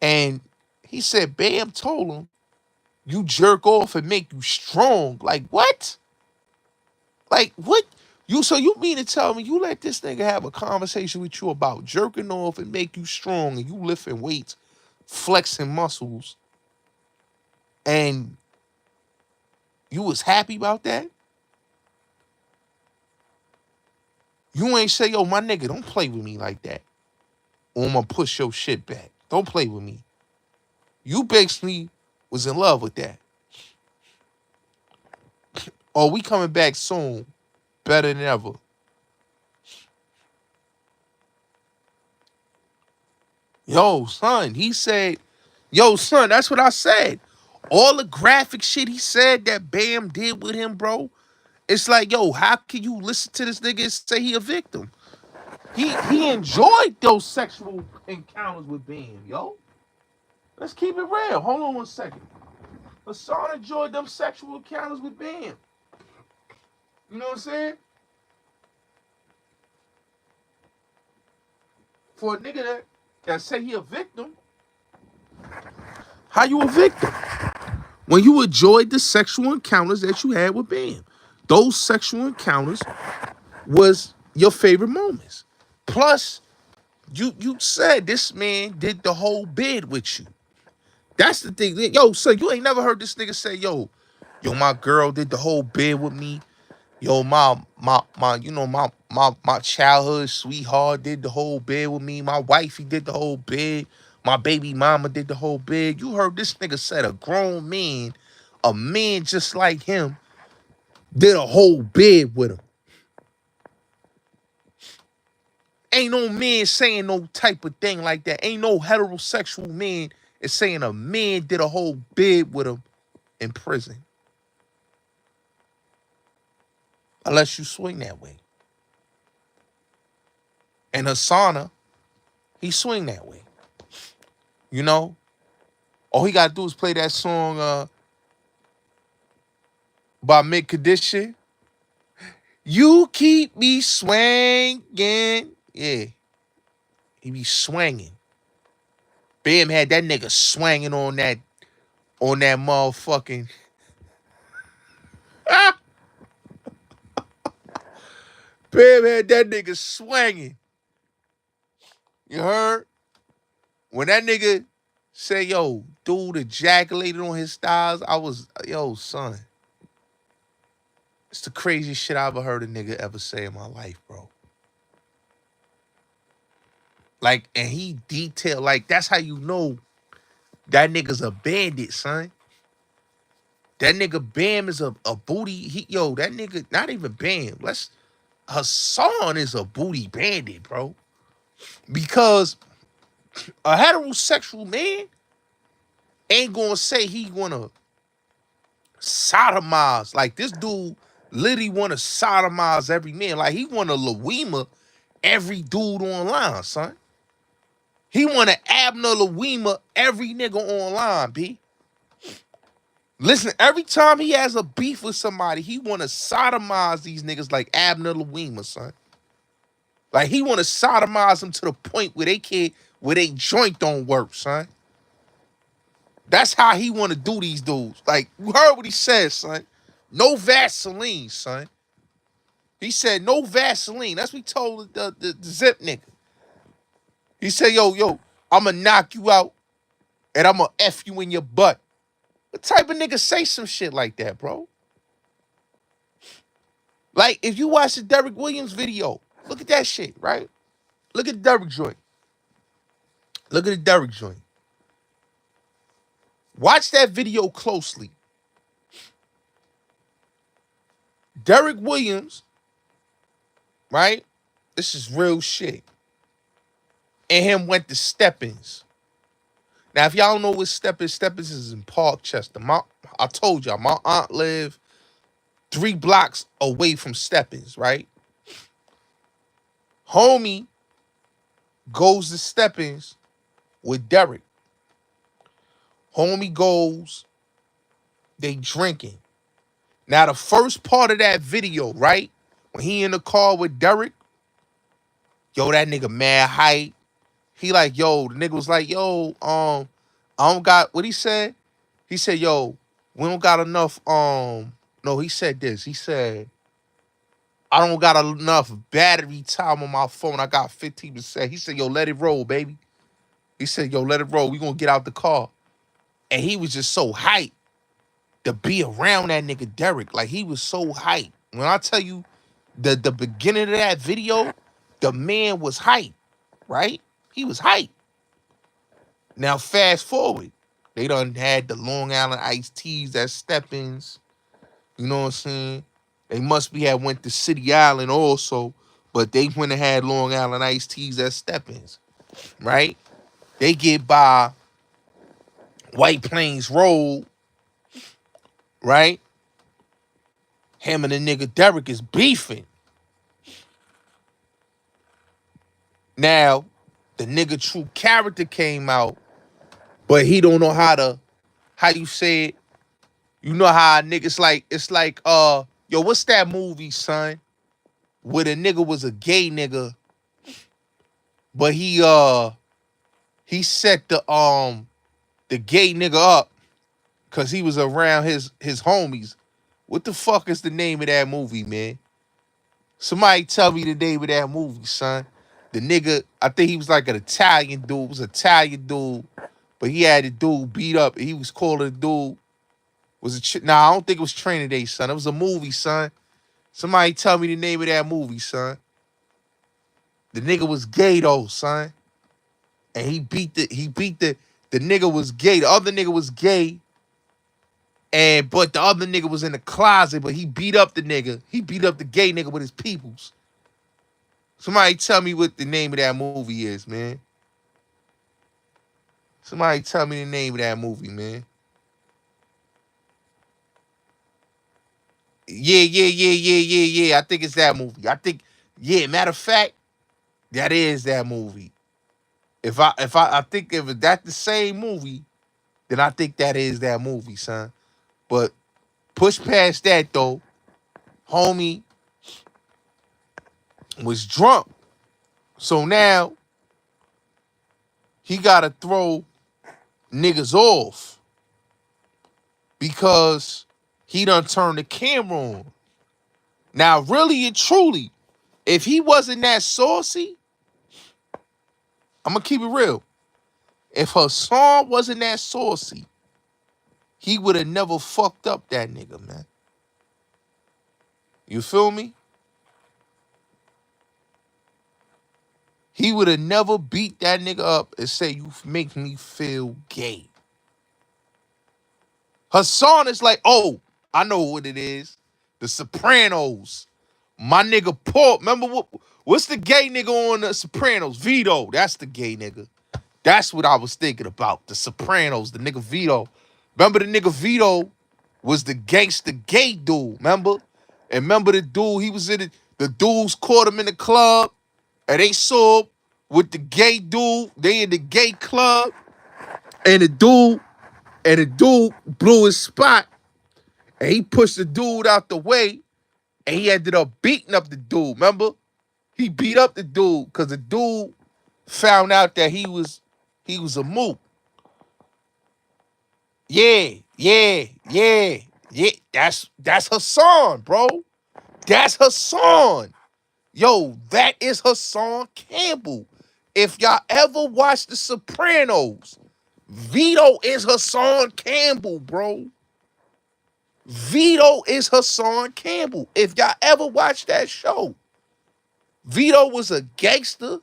And he said, Bam told him, you jerk off and make you strong. Like, what? Like, what? So you mean to tell me you let this nigga have a conversation with you about jerking off and make you strong and you lifting weights, flexing muscles, and you was happy about that? You ain't say, yo, my nigga, don't play with me like that. Or I'm gonna push your shit back. Don't play with me. You basically was in love with that. Oh, we coming back soon. Better than ever. Yo, son, he said, yo, son, that's what I said. All the graphic shit he said that Bam did with him, bro. It's like, yo, how can you listen to this nigga and say he a victim? He enjoyed those sexual encounters with Bam, yo. Let's keep it real. Hold on 1 second. Hassan enjoyed them sexual encounters with Bam. You know what I'm saying? For a nigga that say he a victim, how you a victim? When you enjoyed the sexual encounters that you had with Bam. Those sexual encounters was your favorite moments. Plus, you said this man did the whole bid with you. That's the thing. Yo, so you ain't never heard this nigga say, yo, my girl did the whole bid with me. Yo, my childhood sweetheart did the whole bid with me. My wifey did the whole bid. My baby mama did the whole bid. You heard this nigga said a grown man, a man just like him, did a whole bid with him. Ain't no man saying no type of thing like that. Ain't no heterosexual man is saying a man did a whole bid with him in prison. Unless you swing that way. And Hassan, he swing that way. You know? All he gotta do is play that song by Mid Condition. You keep me swinging. Yeah. He be swinging. Bam had that nigga swinging on that motherfucking. Bam had that nigga swinging. You heard? When that nigga say, yo, dude ejaculated on his thighs, I was, yo, son. It's the craziest shit I ever heard a nigga ever say in my life, bro. Like, and he detailed, like, that's how you know that nigga's a bandit, son. That nigga Bam is a booty. That nigga, not even Bam. Hassan is a booty bandit, bro. Because a heterosexual man ain't gonna say he wanna sodomize. Like, this dude literally wanna sodomize every man. Like, he wanna Lawima every dude online, son. He wanna Abner Lawima every nigga online, B. Listen, every time he has a beef with somebody, he want to sodomize these niggas like Abner Lawima, son. Like, he want to sodomize them to the point where they joint don't work, son. That's how he want to do these dudes. Like, you heard what he said, son. No Vaseline, son. He said no Vaseline. That's what he told the Zip nigga. He said, yo, I'm going to knock you out and I'm going to F you in your butt. What type of nigga say some shit like that, bro? Like, if you watch the Derek Williams video, look at that shit, right? Look at the Derek joint. Look at the Derek joint. Watch that video closely. Derek Williams, right? This is real shit. And him went to Steppins. Now, if y'all don't know what Steppins is in Parkchester. I told y'all, my aunt lived 3 blocks away from Steppins, right? Homie goes to Steppins with Derek. Homie goes, they drinking. Now, the first part of that video, right? When he in the car with Derek, yo, that nigga mad hype. He like, yo, the nigga was like, yo, I don't got, what he said? He said, yo, we don't got enough, no, he said this. He said, I don't got enough battery time on my phone. I got 15%. He said, yo, let it roll, baby. He said, yo, let it roll. We gonna get out the car. And he was just so hyped to be around that nigga Derek. Like, he was so hyped. When I tell you the beginning of that video, the man was hyped, right? He was hyped. Now, fast forward. They done had the Long Island iced teas at Steppins. You know what I'm saying? They must be had went to City Island also, but they went and had Long Island iced teas at Steppins, right? They get by White Plains Road, right? Him and the nigga Derek is beefing. Now, the nigga True Character came out, but he don't know how you say it. You know how a nigga, it's like, yo, what's that movie, son? Where the nigga was a gay nigga, but he set the gay nigga up because he was around his homies. What the fuck is the name of that movie, man? Somebody tell me the name of that movie, son. The nigga, I think he was like an Italian dude. It was an Italian dude, but he had the dude beat up. He was calling the dude. Nah, I don't think it was Training Day, son. It was a movie, son. Somebody tell me the name of that movie, son. The nigga was gay though, son. And the nigga was gay. The other nigga was gay. But the other nigga was in the closet, but he beat up the nigga. He beat up the gay nigga with his peoples. Somebody tell me what the name of that movie is, man. Somebody tell me the name of that movie, man. Yeah. I think it's that movie. Matter of fact, that is that movie. I think if that's the same movie, then I think that is that movie, son. But push past that though, homie was drunk. So now he gotta throw niggas off because he done turned the camera on. Now, really and truly, if he wasn't that saucy, I'm gonna keep it real. If Hassan wasn't that saucy, he would have never fucked up that nigga, man. You feel me? He would have never beat that nigga up and say, you make me feel gay. Hassan is like, oh, I know what it is. The Sopranos. My nigga Paul. Remember what's the gay nigga on the Sopranos? Vito. That's the gay nigga. That's what I was thinking about. The Sopranos, the nigga Vito. Remember the nigga Vito was the gangster gay dude, remember? And remember the dude, he was in it. The dudes caught him in the club and they saw him with the gay dude. They in the gay club and the dude blew his spot and he pushed the dude out the way and he ended up beating up the dude, remember? He beat up the dude because the dude found out that he was a mook. Yeah. That's Hassan, bro. That's Hassan. Yo, that is Hassan Campbell. If y'all ever watch The Sopranos, Vito is Hassan Campbell, bro. Vito is Hassan Campbell. If y'all ever watch that show, Vito was a gangster,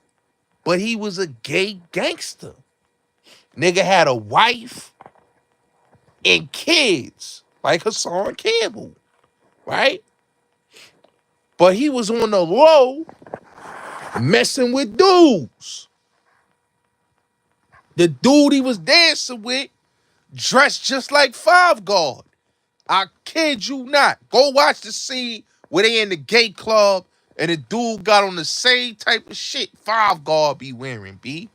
but he was a gay gangster. Nigga had a wife and kids, like Hassan Campbell, right? But he was on the low messing with dudes. The dude he was dancing with dressed just like Five Guard. I kid you not. Go watch the scene where they in the gay club and the dude got on the same type of shit Five Guard be wearing, B.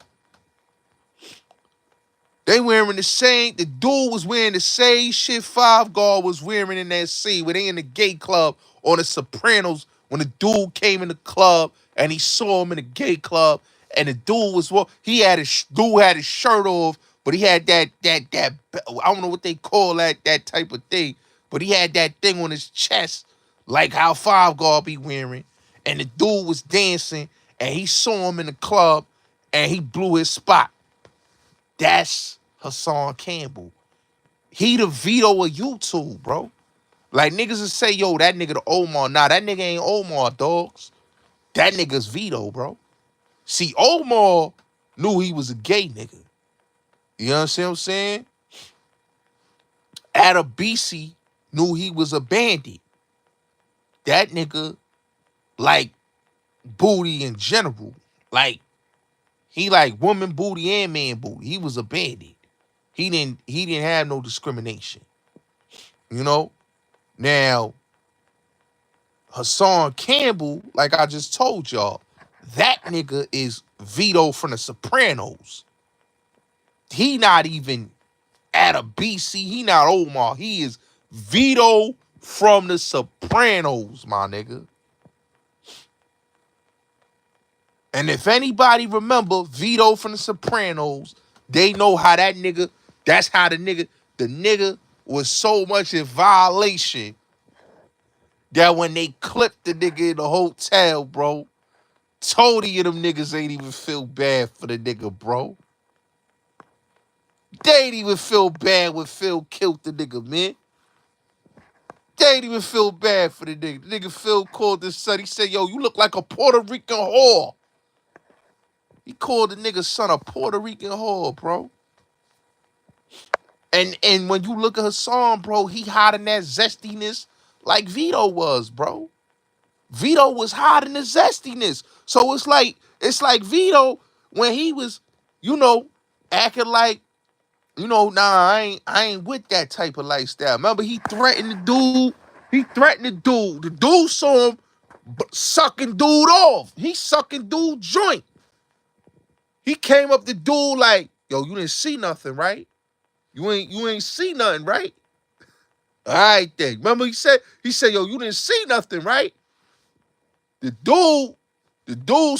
They wearing the dude was wearing the same shit Five Guard was wearing in that scene where they in the gay club on the Sopranos when the dude came in the club and he saw him in the gay club and the dude was, he had dude had his shirt off, but he had that, I don't know what they call that type of thing, but he had that thing on his chest like how Five Guard be wearing, and the dude was dancing and he saw him in the club and he blew his spot. That's Hassan Campbell. He the Vito of YouTube, bro. Like niggas will say, yo, that nigga the Omar. Nah, that nigga ain't Omar, dogs. That nigga's Vito, bro. See, Omar knew he was a gay nigga. You know what I'm saying? Adabisi knew he was a bandit. That nigga, like, booty in general. Like, He like woman booty and man booty. He was a bandit. He didn't have no discrimination. You know? Now, Hassan Campbell, like I just told y'all, that nigga is Vito from the Sopranos. He not even at a BC. He not Omar. He is Vito from the Sopranos, my nigga. And if anybody remember Vito from the Sopranos, they know how that nigga, that's how the nigga was so much in violation that when they clipped the nigga in the hotel, bro, Tony and them niggas ain't even feel bad for the nigga, bro. They ain't even feel bad when Phil killed the nigga, man. They ain't even feel bad for the nigga. The nigga Phil called his son. He said, yo, you look like a Puerto Rican whore. He called the nigga son a Puerto Rican whore, bro. And when you look at Hassan, bro, he hiding that zestiness like Vito was, bro. Vito was hiding the zestiness. So it's like Vito when he was, acting like, nah, I ain't with that type of lifestyle. Remember, he threatened the dude. The dude saw him sucking dude off. He sucking dude joint. He came up to dude like, yo, you didn't see nothing, right? You ain't see nothing, right? All right then. Remember he said, yo, you didn't see nothing, right? The dude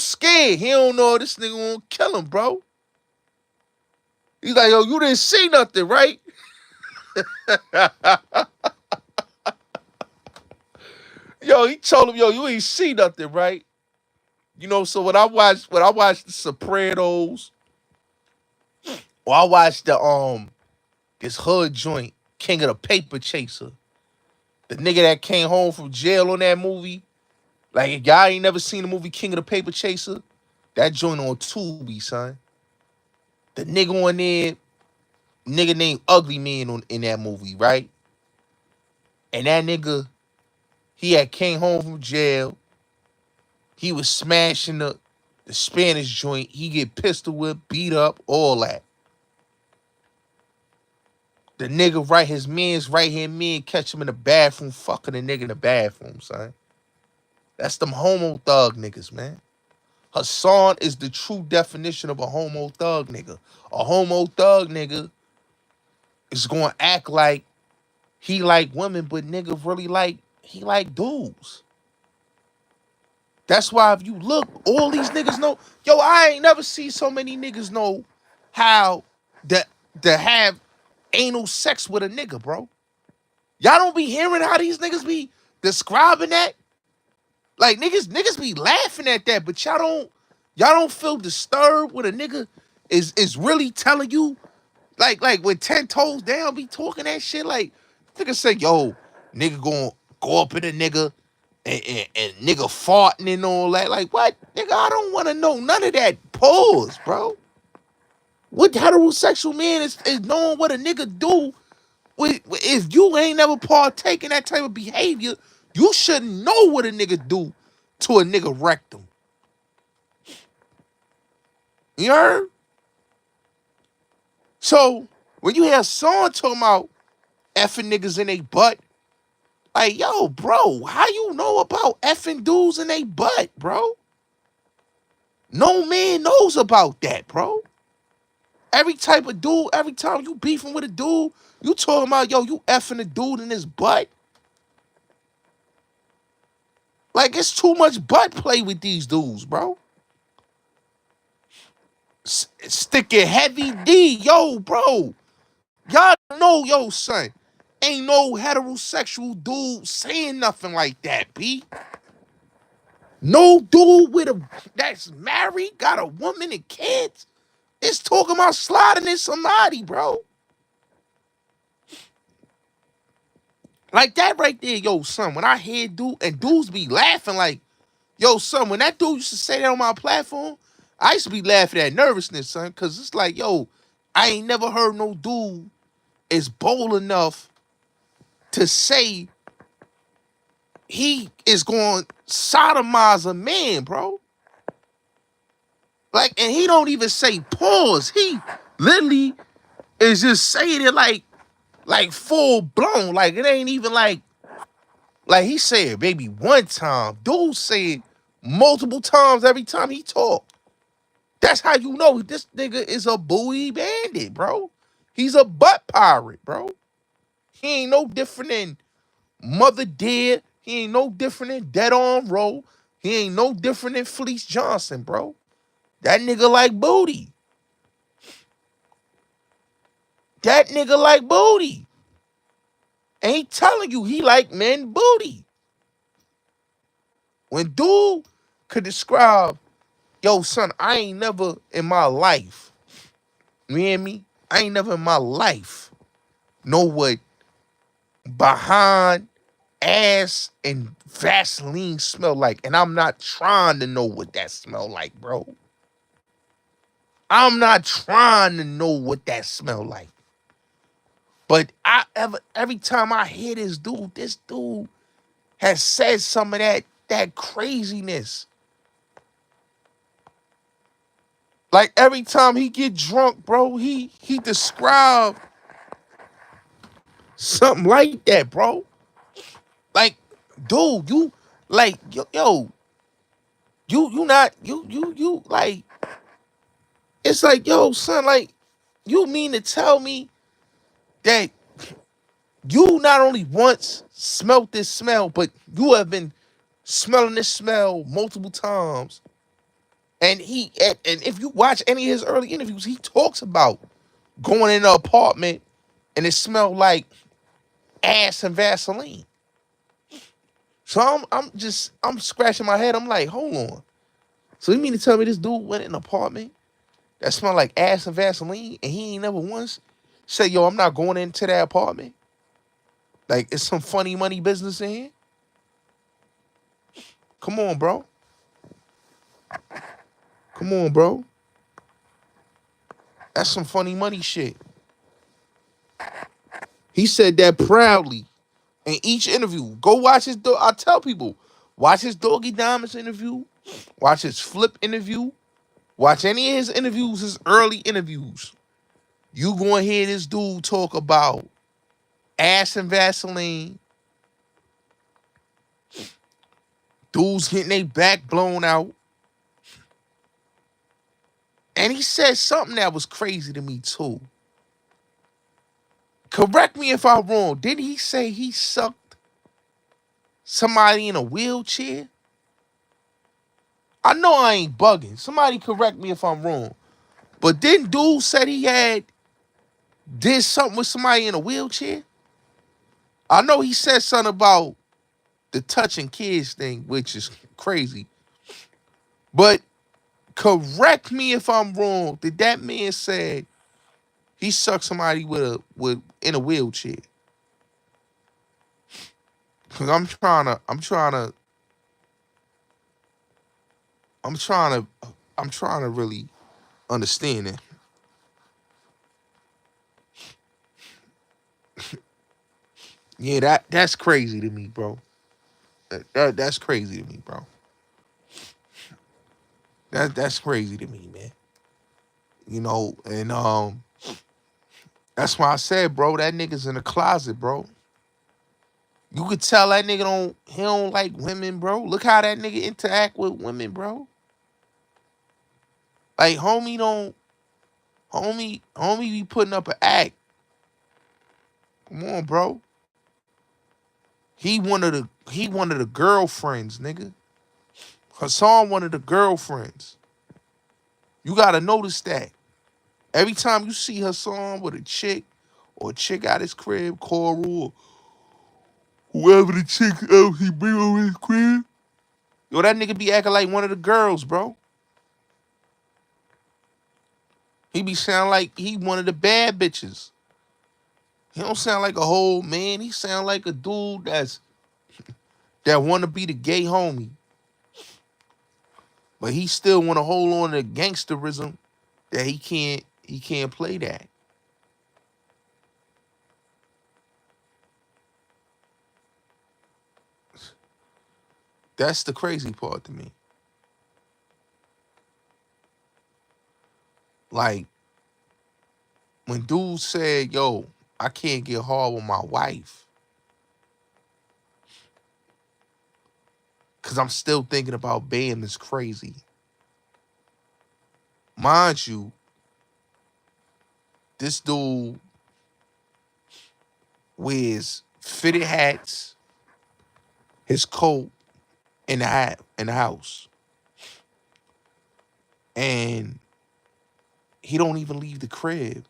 scared. He don't know this nigga won't kill him, bro. He's like, yo, you didn't see nothing, right? Yo, he told him, yo, you ain't see nothing, right? So when I watched The Sopranos, or I watched this hood joint, King of the Paper Chaser, the nigga that came home from jail on that movie. Like, if y'all ain't never seen the movie King of the Paper Chaser, that joint on Tubi, son. The nigga on there, nigga named Ugly Man in that movie, right? And that nigga, he had came home from jail. He was smashing the Spanish joint. He get pistol whipped, beat up, all that. The nigga his man's right hand man catch him in the bathroom, fucking the nigga in the bathroom, son. That's them homo thug niggas, man. Hassan is the true definition of a homo thug nigga. A homo thug nigga is gonna act like he like women, but nigga really he like dudes. That's why if you look, all these niggas know. Yo, I ain't never seen so many niggas know how to have anal sex with a nigga, bro. Y'all don't be hearing how these niggas be describing that. Like niggas be laughing at that, but y'all don't feel disturbed when a nigga is really telling you, like when 10 toes down be talking that shit, like nigga say, yo, nigga gonna go up in a nigga and nigga farting and all that. Like, what? Nigga, I don't want to know none of that. Pause, bro. What heterosexual man is knowing what a nigga do? If you ain't never partaken that type of behavior, you shouldn't know what a nigga do to a nigga rectum. You heard? So, when you hear Sean talking about effing niggas in they butt, like, yo, bro, how you know about effing dudes in they butt, bro? No man knows about that, bro. Every type of dude, every time you beefing with a dude, you talking about, yo, you effing a dude in his butt. Like, it's too much butt play with these dudes, bro. Sticking heavy D, yo, bro. Y'all know, yo, son. Ain't no heterosexual dude saying nothing like that, B. No dude that's married, got a woman and kids, is talking about sliding in somebody, bro. Like that right there, yo, son. When I hear dudes be laughing like, yo, son, when that dude used to say that on my platform, I used to be laughing at nervousness, son, because it's like, yo, I ain't never heard no dude is bold enough to say he is going to sodomize a man, bro. Like, and he don't even say pause. He literally is just saying it like full blown. Like it ain't even like he said maybe one time. Dude said multiple times every time he talk. That's how you know this nigga is a buoy bandit, bro. He's a butt pirate, bro. He ain't no different than Mother Dead. He ain't no different than Dead on Roll. He ain't no different than Fleece Johnson, bro. That nigga like booty. That nigga like booty. Ain't telling you he like men booty. When dude could describe, yo, son, I ain't never in my life, you hear me? I ain't never in my life know what behind ass and Vaseline smell like. And I'm not trying to know what that smell like, bro. I'm not trying to know what that smell like. But every time I hear this dude has said some of that craziness. Like every time he get drunk, bro, he described something like that, bro. Like, dude, you like yo, you not you like it's like, yo, son, like, you mean to tell me that you not only once smelt this smell, but you have been smelling this smell multiple times. And and if you watch any of his early interviews, he talks about going in the apartment and it smelled like ass and Vaseline. So I'm scratching my head. I'm like, hold on. So you mean to tell me this dude went in an apartment that smelled like ass and Vaseline and he ain't never once said, yo, I'm not going into that apartment? Like, it's some funny money business in here? Come on, bro. Come on, bro. That's some funny money shit. He said that proudly in each interview. Go watch his I tell people, watch his Doggy Diamonds interview, watch his Flip interview, watch any of his interviews, his early interviews. You gonna hear this dude talk about ass and Vaseline, dudes getting their back blown out. And he said something that was crazy to me too. Correct me if I'm wrong. Didn't he say he sucked somebody in a wheelchair? I know I ain't bugging. Somebody correct me if I'm wrong. But didn't dude said he did something with somebody in a wheelchair? I know he said something about the touching kids thing, which is crazy. But correct me if I'm wrong. Did that man say he sucked somebody in a wheelchair? Cause I'm trying to really understand it. Yeah, that's crazy to me, bro. That's crazy to me, bro. That's crazy to me, man. You know, and that's why I said, bro, that nigga's in the closet, bro. You could tell that nigga he don't like women, bro. Look how that nigga interact with women, bro. Like homie be putting up an act. Come on, bro. He one of the girlfriends, nigga. Hassan one of the girlfriends. You gotta notice that. Every time you see Hassan with a chick or a chick out his crib, Coral, whoever the chick else he bring over his crib, yo, that nigga be acting like one of the girls, bro. He be sound like he one of the bad bitches. He don't sound like a whole man. He sound like a dude that want to be the gay homie, but he still want to hold on to gangsterism that he can't play that. That's the crazy part to me. Like, when dude said, yo, I can't get hard with my wife because I'm still thinking about Bam is crazy. Mind you, this dude wears fitted hats, his coat in the hat in the house. And he don't even leave the crib.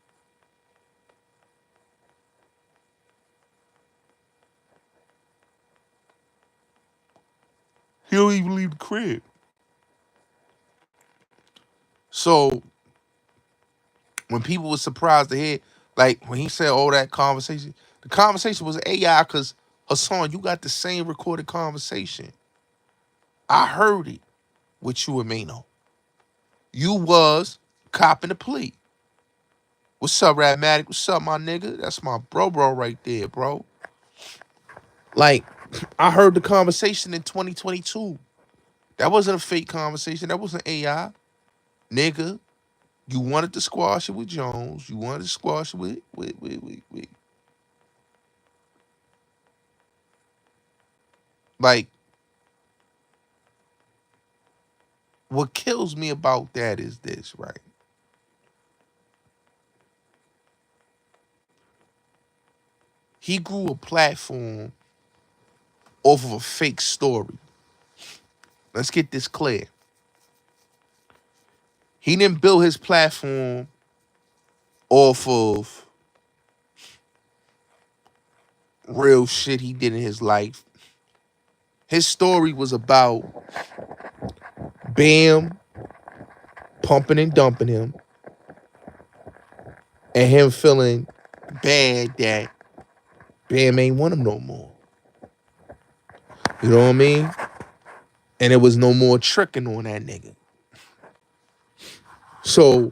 He don't even leave the crib. So when people were surprised to hear, like when he said all that conversation, the conversation was AI because Hassan, you got the same recorded conversation. I heard it with you and Mano. You was copping the plea. What's up, Radmatic? What's up, my nigga? That's my bro right there, bro. Like, I heard the conversation in 2022. That wasn't a fake conversation. That wasn't AI. Nigga, you wanted to squash it with Jones. You wanted to squash it with. Like, what kills me about that is this, right? He grew a platform off of a fake story. Let's get this clear. He didn't build his platform off of real shit he did in his life. His story was about Bam pumping and dumping him and him feeling bad that Bam ain't want him no more. You know what I mean? And there was no more tricking on that nigga. So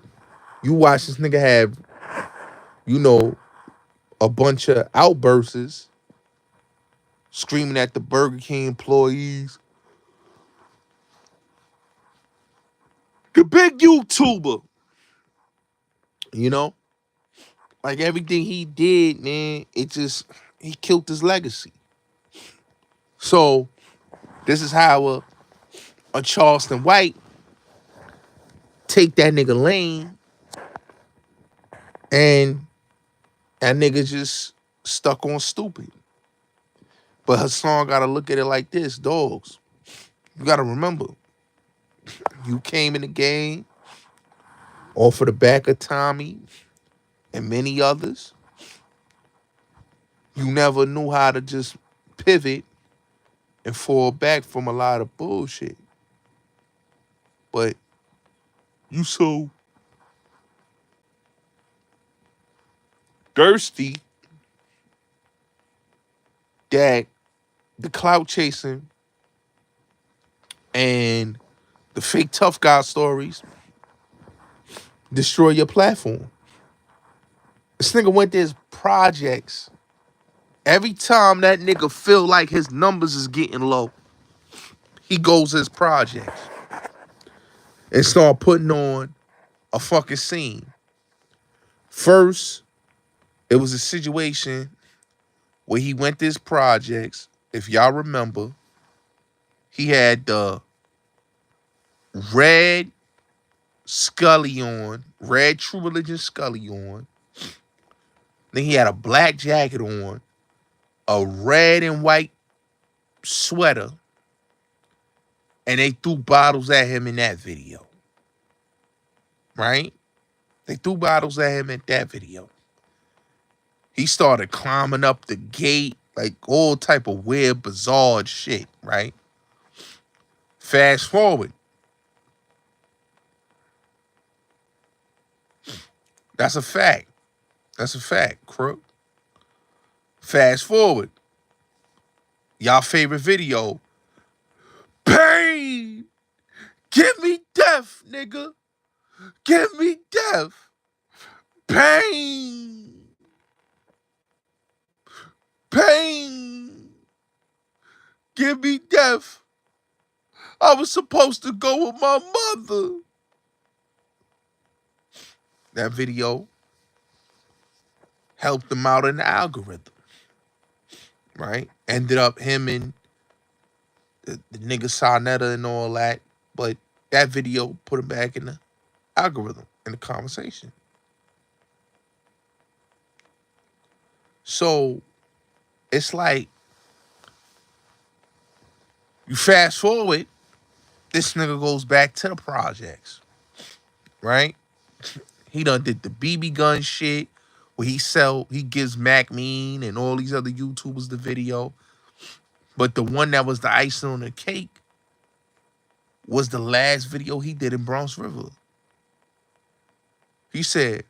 you watch this nigga have, you know, a bunch of outbursts screaming at the Burger King employees. The big YouTuber. You know? Like everything he did, man, he killed his legacy. So this is how a Charleston White take that nigga lane and that nigga just stuck on stupid. But Hassan gotta look at it like this, dogs. You gotta remember, you came in the game off of the back of Tommy and many others. You never knew how to just pivot and fall back from a lot of bullshit. But you so thirsty that the clout chasing and the fake tough guy stories destroy your platform. This nigga went to his projects. Every time that nigga feel like his numbers is getting low, he goes to his projects and start putting on a fucking scene. First, it was a situation where he went to his projects. If y'all remember, he had the red Scully on, red True Religion Scully on. Then he had a black jacket on, a red and white sweater, and they threw bottles at him in that video. Right? They threw bottles at him in that video. He started climbing up the gate, like all type of weird, bizarre shit, right? Fast forward. That's a fact. That's a fact, crook. Fast forward. Y'all favorite video. Pain! Give me death, nigga. Give me death. Pain! Pain! Give me death. I was supposed to go with my mother. That video helped him out in the algorithm, right? Ended up him and the nigga Sonetta and all that, but that video put him back in the algorithm, in the conversation. So it's like, you fast forward, this nigga goes back to the projects, right? He done did the BB gun shit where he gives Mac Mean and all these other YouTubers the video. But the one that was the icing on the cake was the last video he did in Bronx River. He said,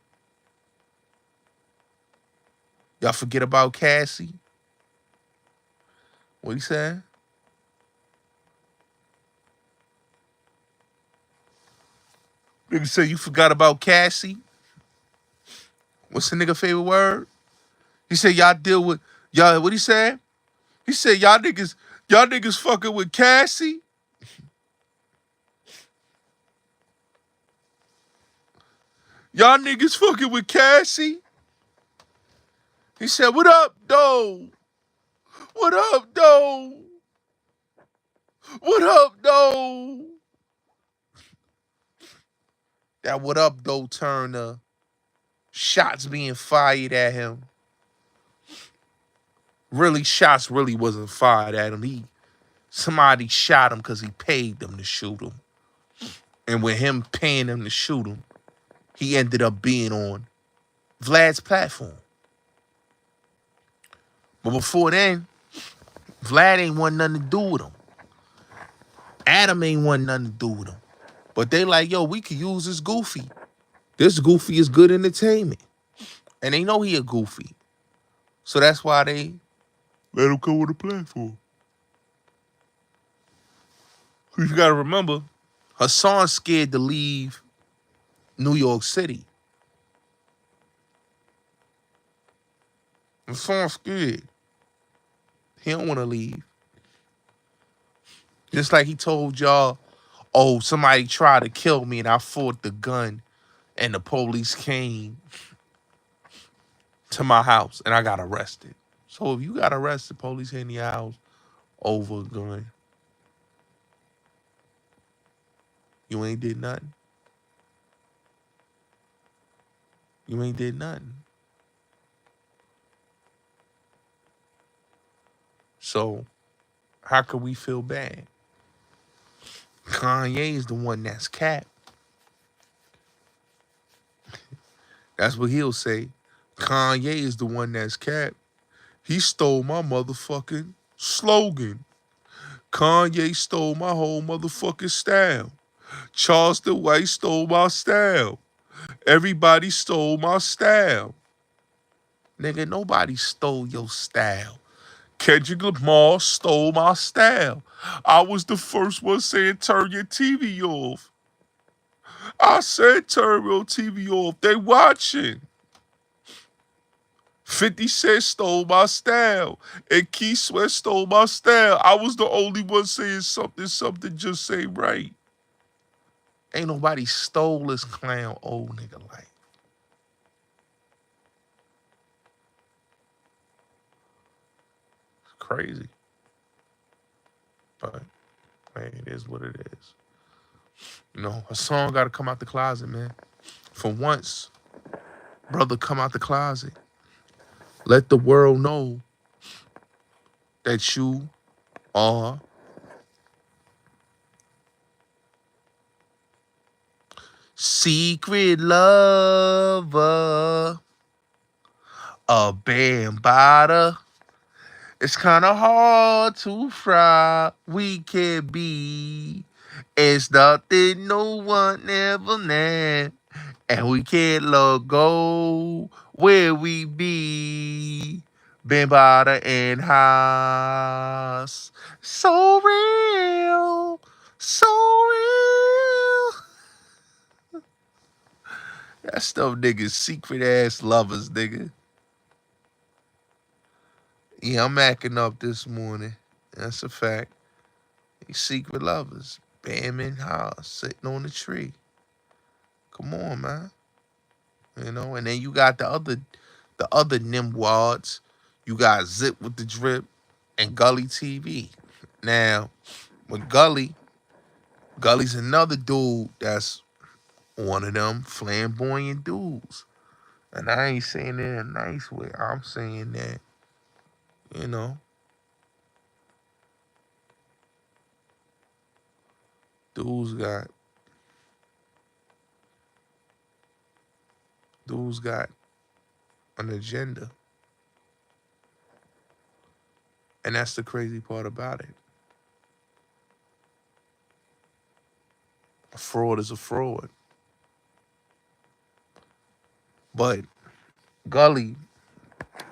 y'all forget about Cassie? What he said? Nigga said, you forgot about Cassie? What's the nigga favorite word? He said, y'all deal with, y'all, what he said? He said, y'all niggas fucking with Cassie? Y'all niggas fucking with Cassie? He said, what up, though? What up, though? What up, though? That what up, though turned to shots being fired at him. Really, shots really wasn't fired at him. Somebody shot him because he paid them to shoot him. And with him paying them to shoot him, he ended up being on Vlad's platform. But before then, Vlad ain't want nothing to do with him. Adam ain't want nothing to do with him. But they like, yo, we could use this goofy. This goofy is good entertainment. And they know he a goofy. So that's why they let him come on the platform. You gotta remember, Hassan's scared to leave New York City. Hassan's scared. He don't want to leave. Just like he told y'all, oh, somebody tried to kill me and I fought the gun and the police came to my house and I got arrested. So if you got arrested, police in your house over a gun, you ain't did nothing. You ain't did nothing. So how could we feel bad? Kanye is the one that's capped. That's what he'll say. Kanye is the one that's capped. He stole my motherfucking slogan. Kanye stole my whole motherfucking style. Charleston White stole my style. Everybody stole my style. Nigga, nobody stole your style. Kendrick Lamar stole my style. I was the first one saying, turn your TV off. I said, turn your TV off. They watching. 50 Cent stole my style. And Keith Sweat stole my style. I was the only one saying something just say right. Ain't nobody stole this clown old nigga life. It's crazy. But, man, it is what it is. You know, a song got to come out the closet, man. For once, brother, come out the closet. Let the world know that you are secret lover, a bambada. It's kind of hard to fry. We can be. It's nothing no one ever knew. And we can't let go where we be. Bambada and Haas. So real. So real. That stuff, niggas, secret ass lovers, nigga. Yeah, I'm acting up this morning. That's a fact. These secret lovers. Bam and Haas sitting on the tree. Come on, man. you know. And then you got the other nimwads. You got Zip with the drip and Gully TV. Now, with Gully's another dude that's one of them flamboyant dudes. And I ain't saying that in a nice way. I'm saying that, you know, dudes got dudes got an agenda. And that's the crazy part about it. A fraud is a fraud. But Gully,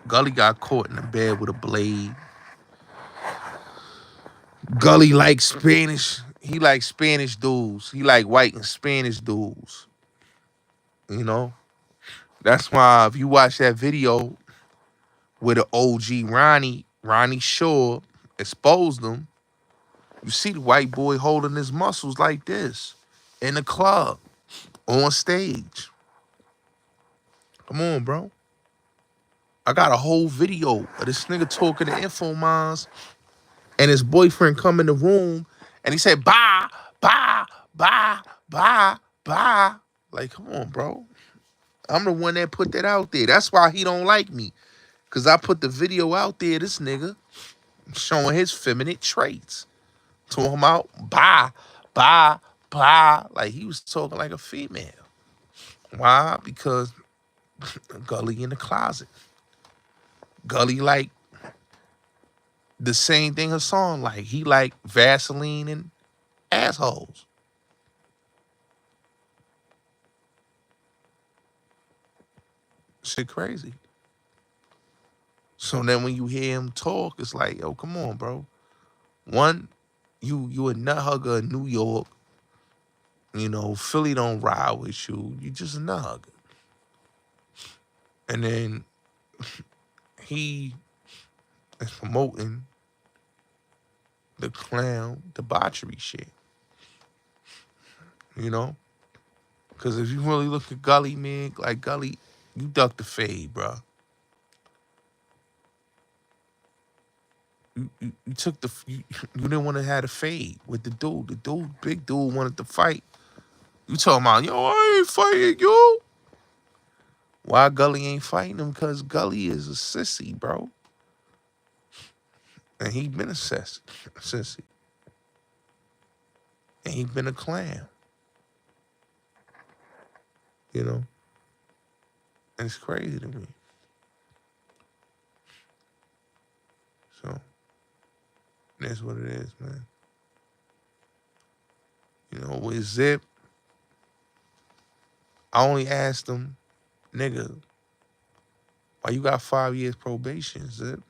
Gully got caught in the bed with a blade. Gully likes Spanish. He likes Spanish dudes. He like white and Spanish dudes. You know? That's why if you watch that video where the OG Ronnie Shaw exposed him, you see the white boy holding his muscles like this in the club, on stage. Come on, bro. I got a whole video of this nigga talking to Info Mons and his boyfriend come in the room and he said, bye, bye, bye, bye, bye. Like, come on, bro. I'm the one that put that out there. That's why he don't like me. Because I put the video out there, this nigga, showing his feminine traits. Talking about bye, bye, bye. Like, he was talking like a female. Why? Because Gully in the closet. Gully like the same thing Hassan like. He like Vaseline and assholes. Shit crazy. So then when you hear him talk, it's like, yo, come on, bro. One, you a nut hugger in New York. You know, Philly don't ride with you. You just a nut hugger. And then he is promoting the clown debauchery shit. You know? Because if you really look at Gully, man, like Gully, you duck the fade, bro. You took you didn't want to have a fade with the dude. The dude, big dude, wanted to fight. You talking about, yo, I ain't fighting you. Why Gully ain't fighting him? Because Gully is a sissy, bro. And he been a sissy. And he been a clown. You know? And it's crazy to me. So, that's what it is, man. You know, with Zip, I only asked him, nigga, why you got 5 years probation, Zip?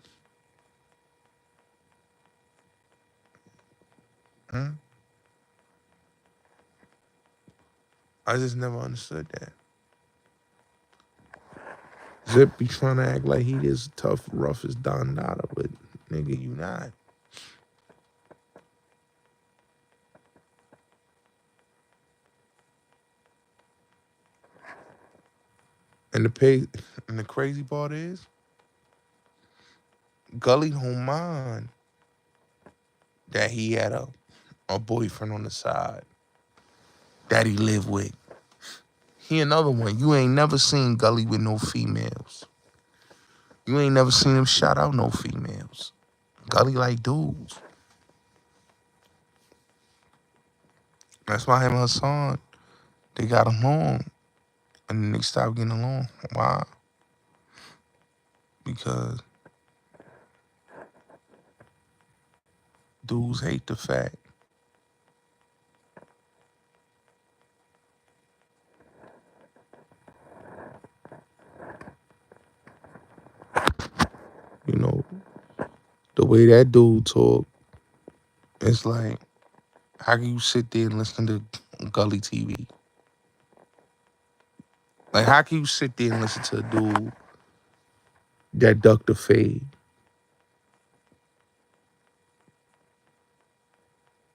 Hmm? I just never understood that. Zip be trying to act like he is tough, rough as Don Dada, but nigga, you not. And the crazy part is, Gully don't mind that he had a boyfriend on the side that he lived with. He another one. You ain't never seen Gully with no females. You ain't never seen him shout out no females. Gully like dudes. That's why him and Hassan, they got along. And then they stopped getting along. Why? Because dudes hate the fact you know, the way that dude talk, it's like, how can you sit there and listen to Gully TV? Like, how can you sit there and listen to a dude that ducked the fade?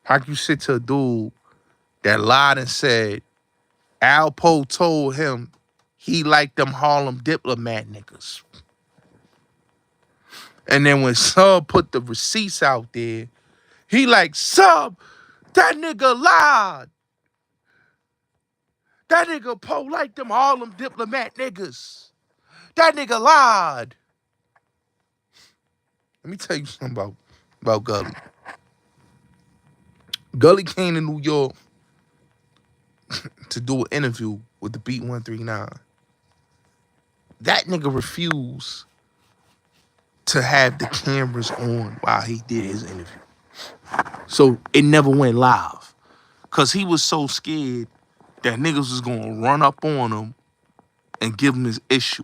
How can you sit to a dude that lied and said Alpo told him he liked them Harlem diplomat niggas. And then when Sub put the receipts out there, he like, Sub, that nigga lied. That nigga Poe liked them Harlem diplomat niggas. That nigga lied. Let me tell you something about Gully. Gully came to New York to do an interview with the Beat 139. That nigga refused to have the cameras on while he did his interview. So it never went live. Cause he was so scared that niggas was gonna run up on him and give him his issue.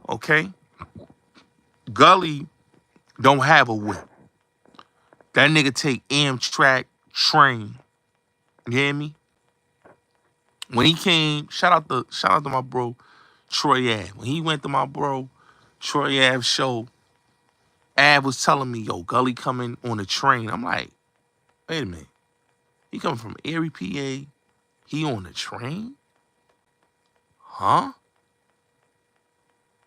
Okay? Gully don't have a whip. That nigga take Amtrak train. You hear me? When he came, shout out to my bro Troy Ave. When he went to my bro Troy Ave show, Av was telling me, yo, Gully coming on the train. I'm like, wait a minute. He coming from Erie, PA. He on the train? Huh?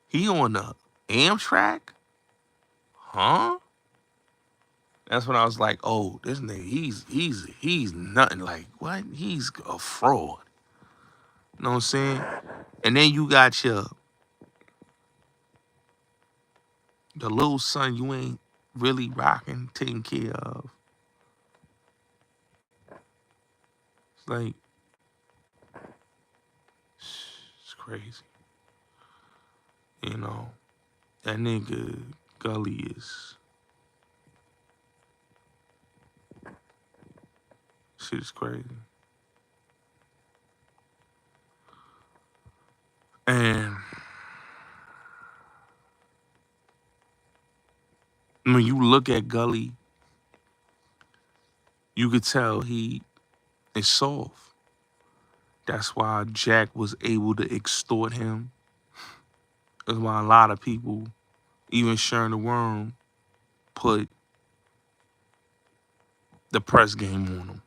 He on the Amtrak? Huh? That's when I was like, oh, this nigga, he's nothing. Like, what? He's a fraud. You know what I'm saying? And then you got the little son you ain't really rocking, taking care of. It's like, it's crazy. You know, that nigga Gully is, shit is crazy. And when you look at Gully, you could tell he is soft. That's why Jack was able to extort him. That's why a lot of people, even Sharon the Worm, put the press game on him.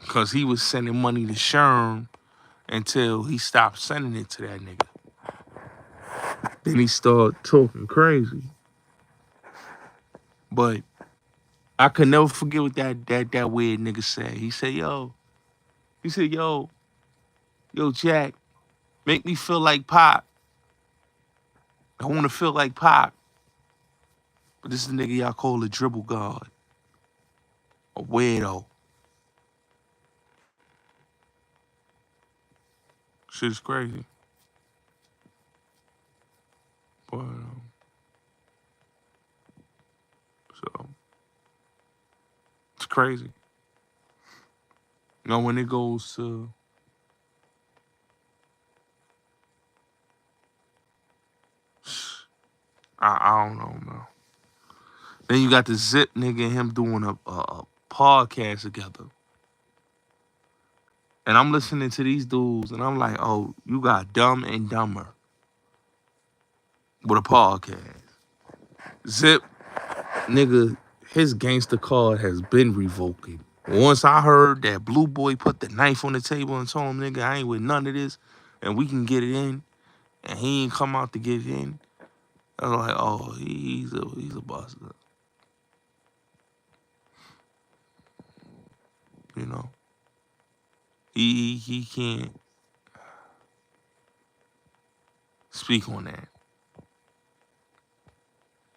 Because he was sending money to Sharon until he stopped sending it to that nigga. Then he started talking crazy. But I could never forget what that weird nigga said. He said, yo, Jack, make me feel like Pop. I want to feel like Pop. But this is the nigga y'all call a dribble guard. A weirdo. Shit's crazy. But, so, it's crazy. You know, when it goes to I don't know, man. Then you got the Zip nigga and him doing a podcast together. And I'm listening to these dudes and I'm like, oh, you got Dumb and Dumber with a podcast. Zip, nigga, his gangster card has been revoked. Once I heard that Blue Boy put the knife on the table and told him, nigga, I ain't with none of this and we can get it in, and he ain't come out to get it in, I was like, oh, he's a buster. You know? He can't speak on that.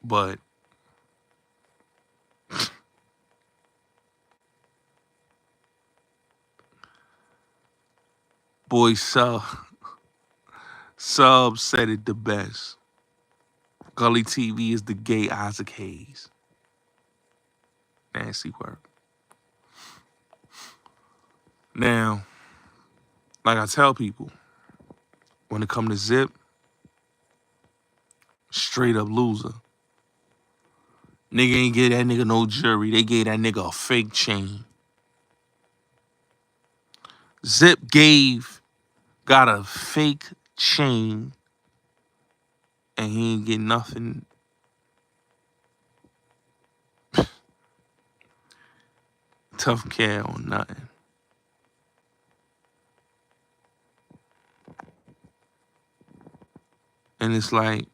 But boy Sub said it the best. Gully TV is the gay Isaac Hayes. Nasty work. Now, like I tell people, when it come to Zip, straight up loser. Nigga ain't give that nigga no jury. They gave that nigga a fake chain. Zip got a fake chain, and he ain't get nothing. Tough care on nothing. And it's like,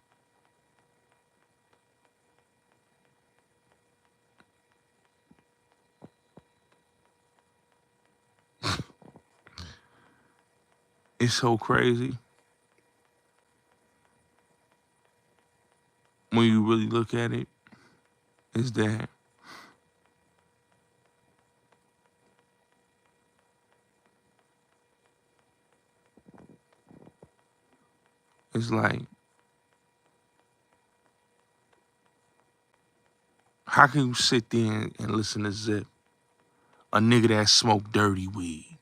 it's so crazy when you really look at it, is that it's like, how can you sit there and listen to Zip, a nigga that smoked dirty weed?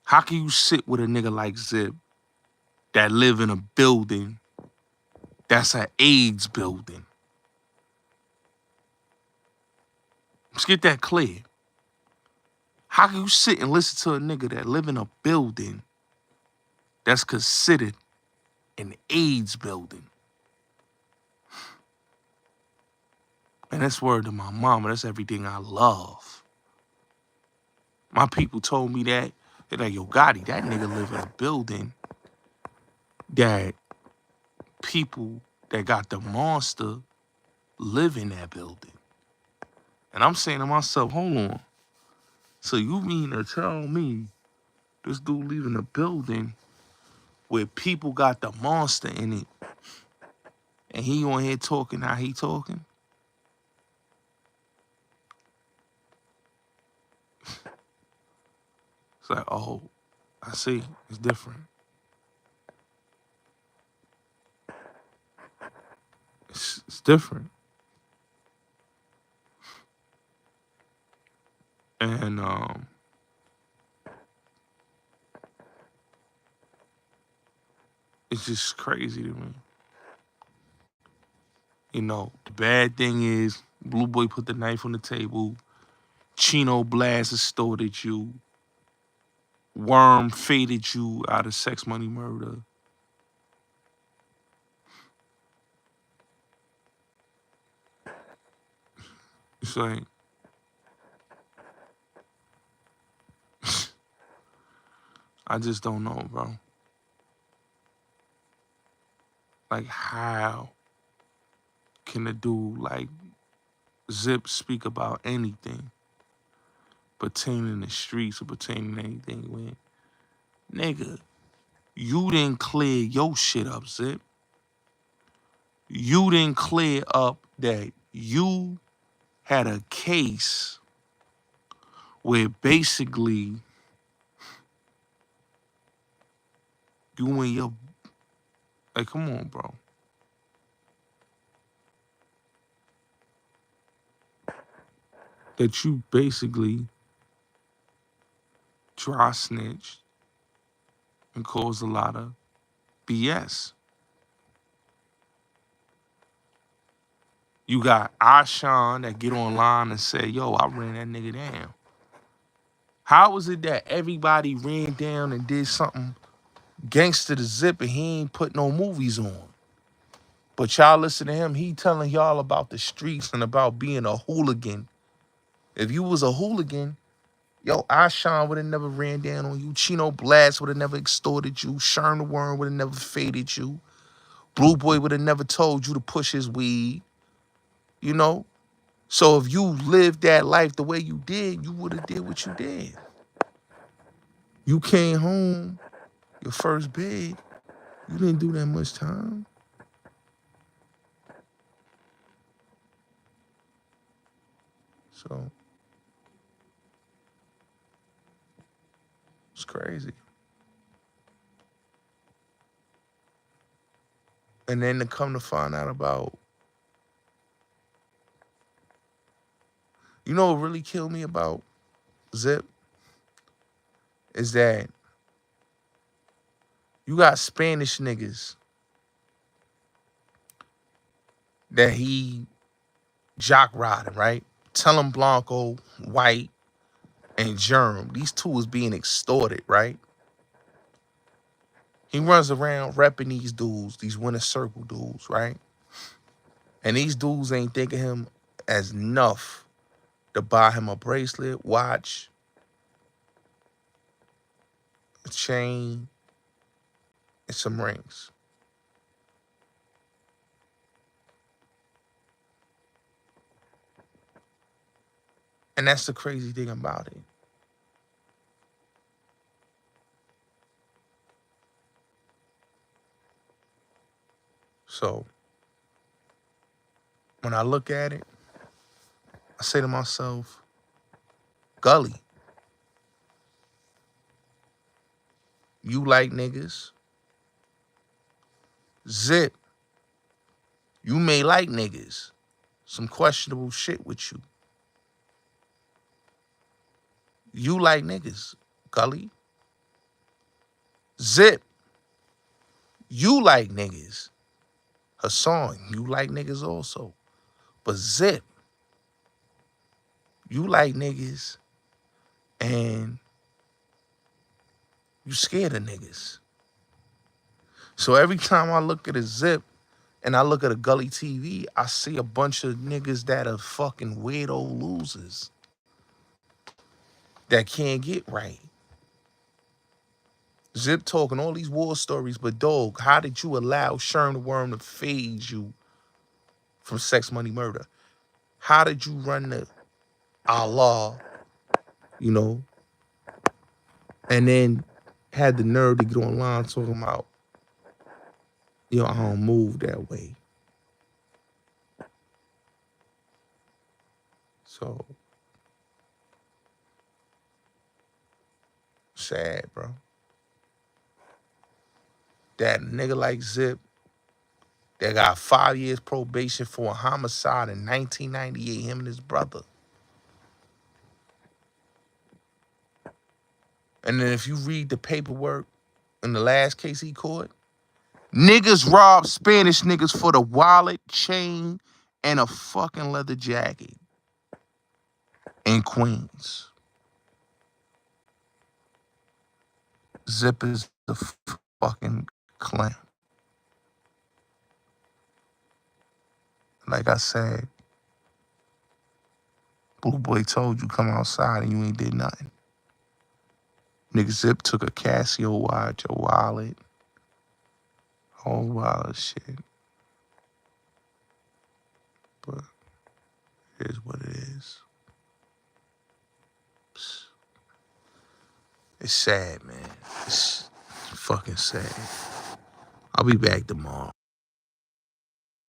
How can you sit with a nigga like Zip that live in a building that's an AIDS building? Let's get that clear. How can you sit and listen to a nigga that live in a building that's considered an AIDS building? And that's word to my mama. That's everything I love. My people told me that. They're like, yo, Gotti, that nigga live in a building that people that got the monster live in that building. And I'm saying to myself, hold on. So you mean to tell me this dude live in a building where people got the monster in it and he on here talking how he talking? It's like, oh, I see. It's different. It's different. And it's just crazy to me. You know, the bad thing is Blue Boy put the knife on the table. Chino Blast extorted you. Worm faded you out of Sex Money Murder. It's like, I just don't know, bro. Like, how can a dude like Zip speak about anything pertaining to streets or pertaining to anything when, nigga, you didn't clear your shit up, Zip. You didn't clear up that you had a case where basically you and your, like, come on, bro. That you basically dry snitched and caused a lot of BS. You got Ashan that get online and say, yo, I ran that nigga down. How was it that everybody ran down and did something gangster to Zip and he ain't put no movies on? But y'all listen to him, he telling y'all about the streets and about being a hooligan. If you was a hooligan, yo, Ashan would have never ran down on you. Chino Blast would have never extorted you. Sherm the Worm would have never faded you. Blue Boy would have never told you to push his weed. You know? So if you lived that life the way you did, you would have did what you did. You came home, your first bid, you didn't do that much time. So it's crazy. And then to come to find out about, you know what really killed me about Zip is that you got Spanish niggas that he jock riding, right? Tell him Blanco, White, and Germ. These two is being extorted, right? He runs around repping these dudes, these winner circle dudes, right? And these dudes ain't thinking him as enough to buy him a bracelet, watch, a chain, and some rings. And that's the crazy thing about it. So when I look at it, I say to myself, Gully, you like niggas. Zip, you may like niggas. Some questionable shit with you. You like niggas, Gully. Zip, you like niggas. Hassan, you like niggas also. But Zip, you like niggas and you scared of niggas. So every time I look at a Zip and I look at a Gully TV, I see a bunch of niggas that are fucking weirdo losers that can't get right. Zip talking all these war stories, but dog, how did you allow Sherm the Worm to phase you from Sex Money Murder? How did you run the Allah, you know, and then had the nerve to get online talking about, yo, I don't move that way. So sad, bro. That nigga like Zip that got 5 years probation for a homicide in 1998, him and his brother. And then if you read the paperwork in the last case he caught, niggas robbed Spanish niggas for the wallet, chain, and a fucking leather jacket in Queens. Zip is the fucking clown. Like I said, Blue Boy told you come outside and you ain't did nothing. Nigga Zip took a Casio watch, a wallet, whole wild shit. But it is what it is. It's sad, man. It's fucking sad. I'll be back tomorrow.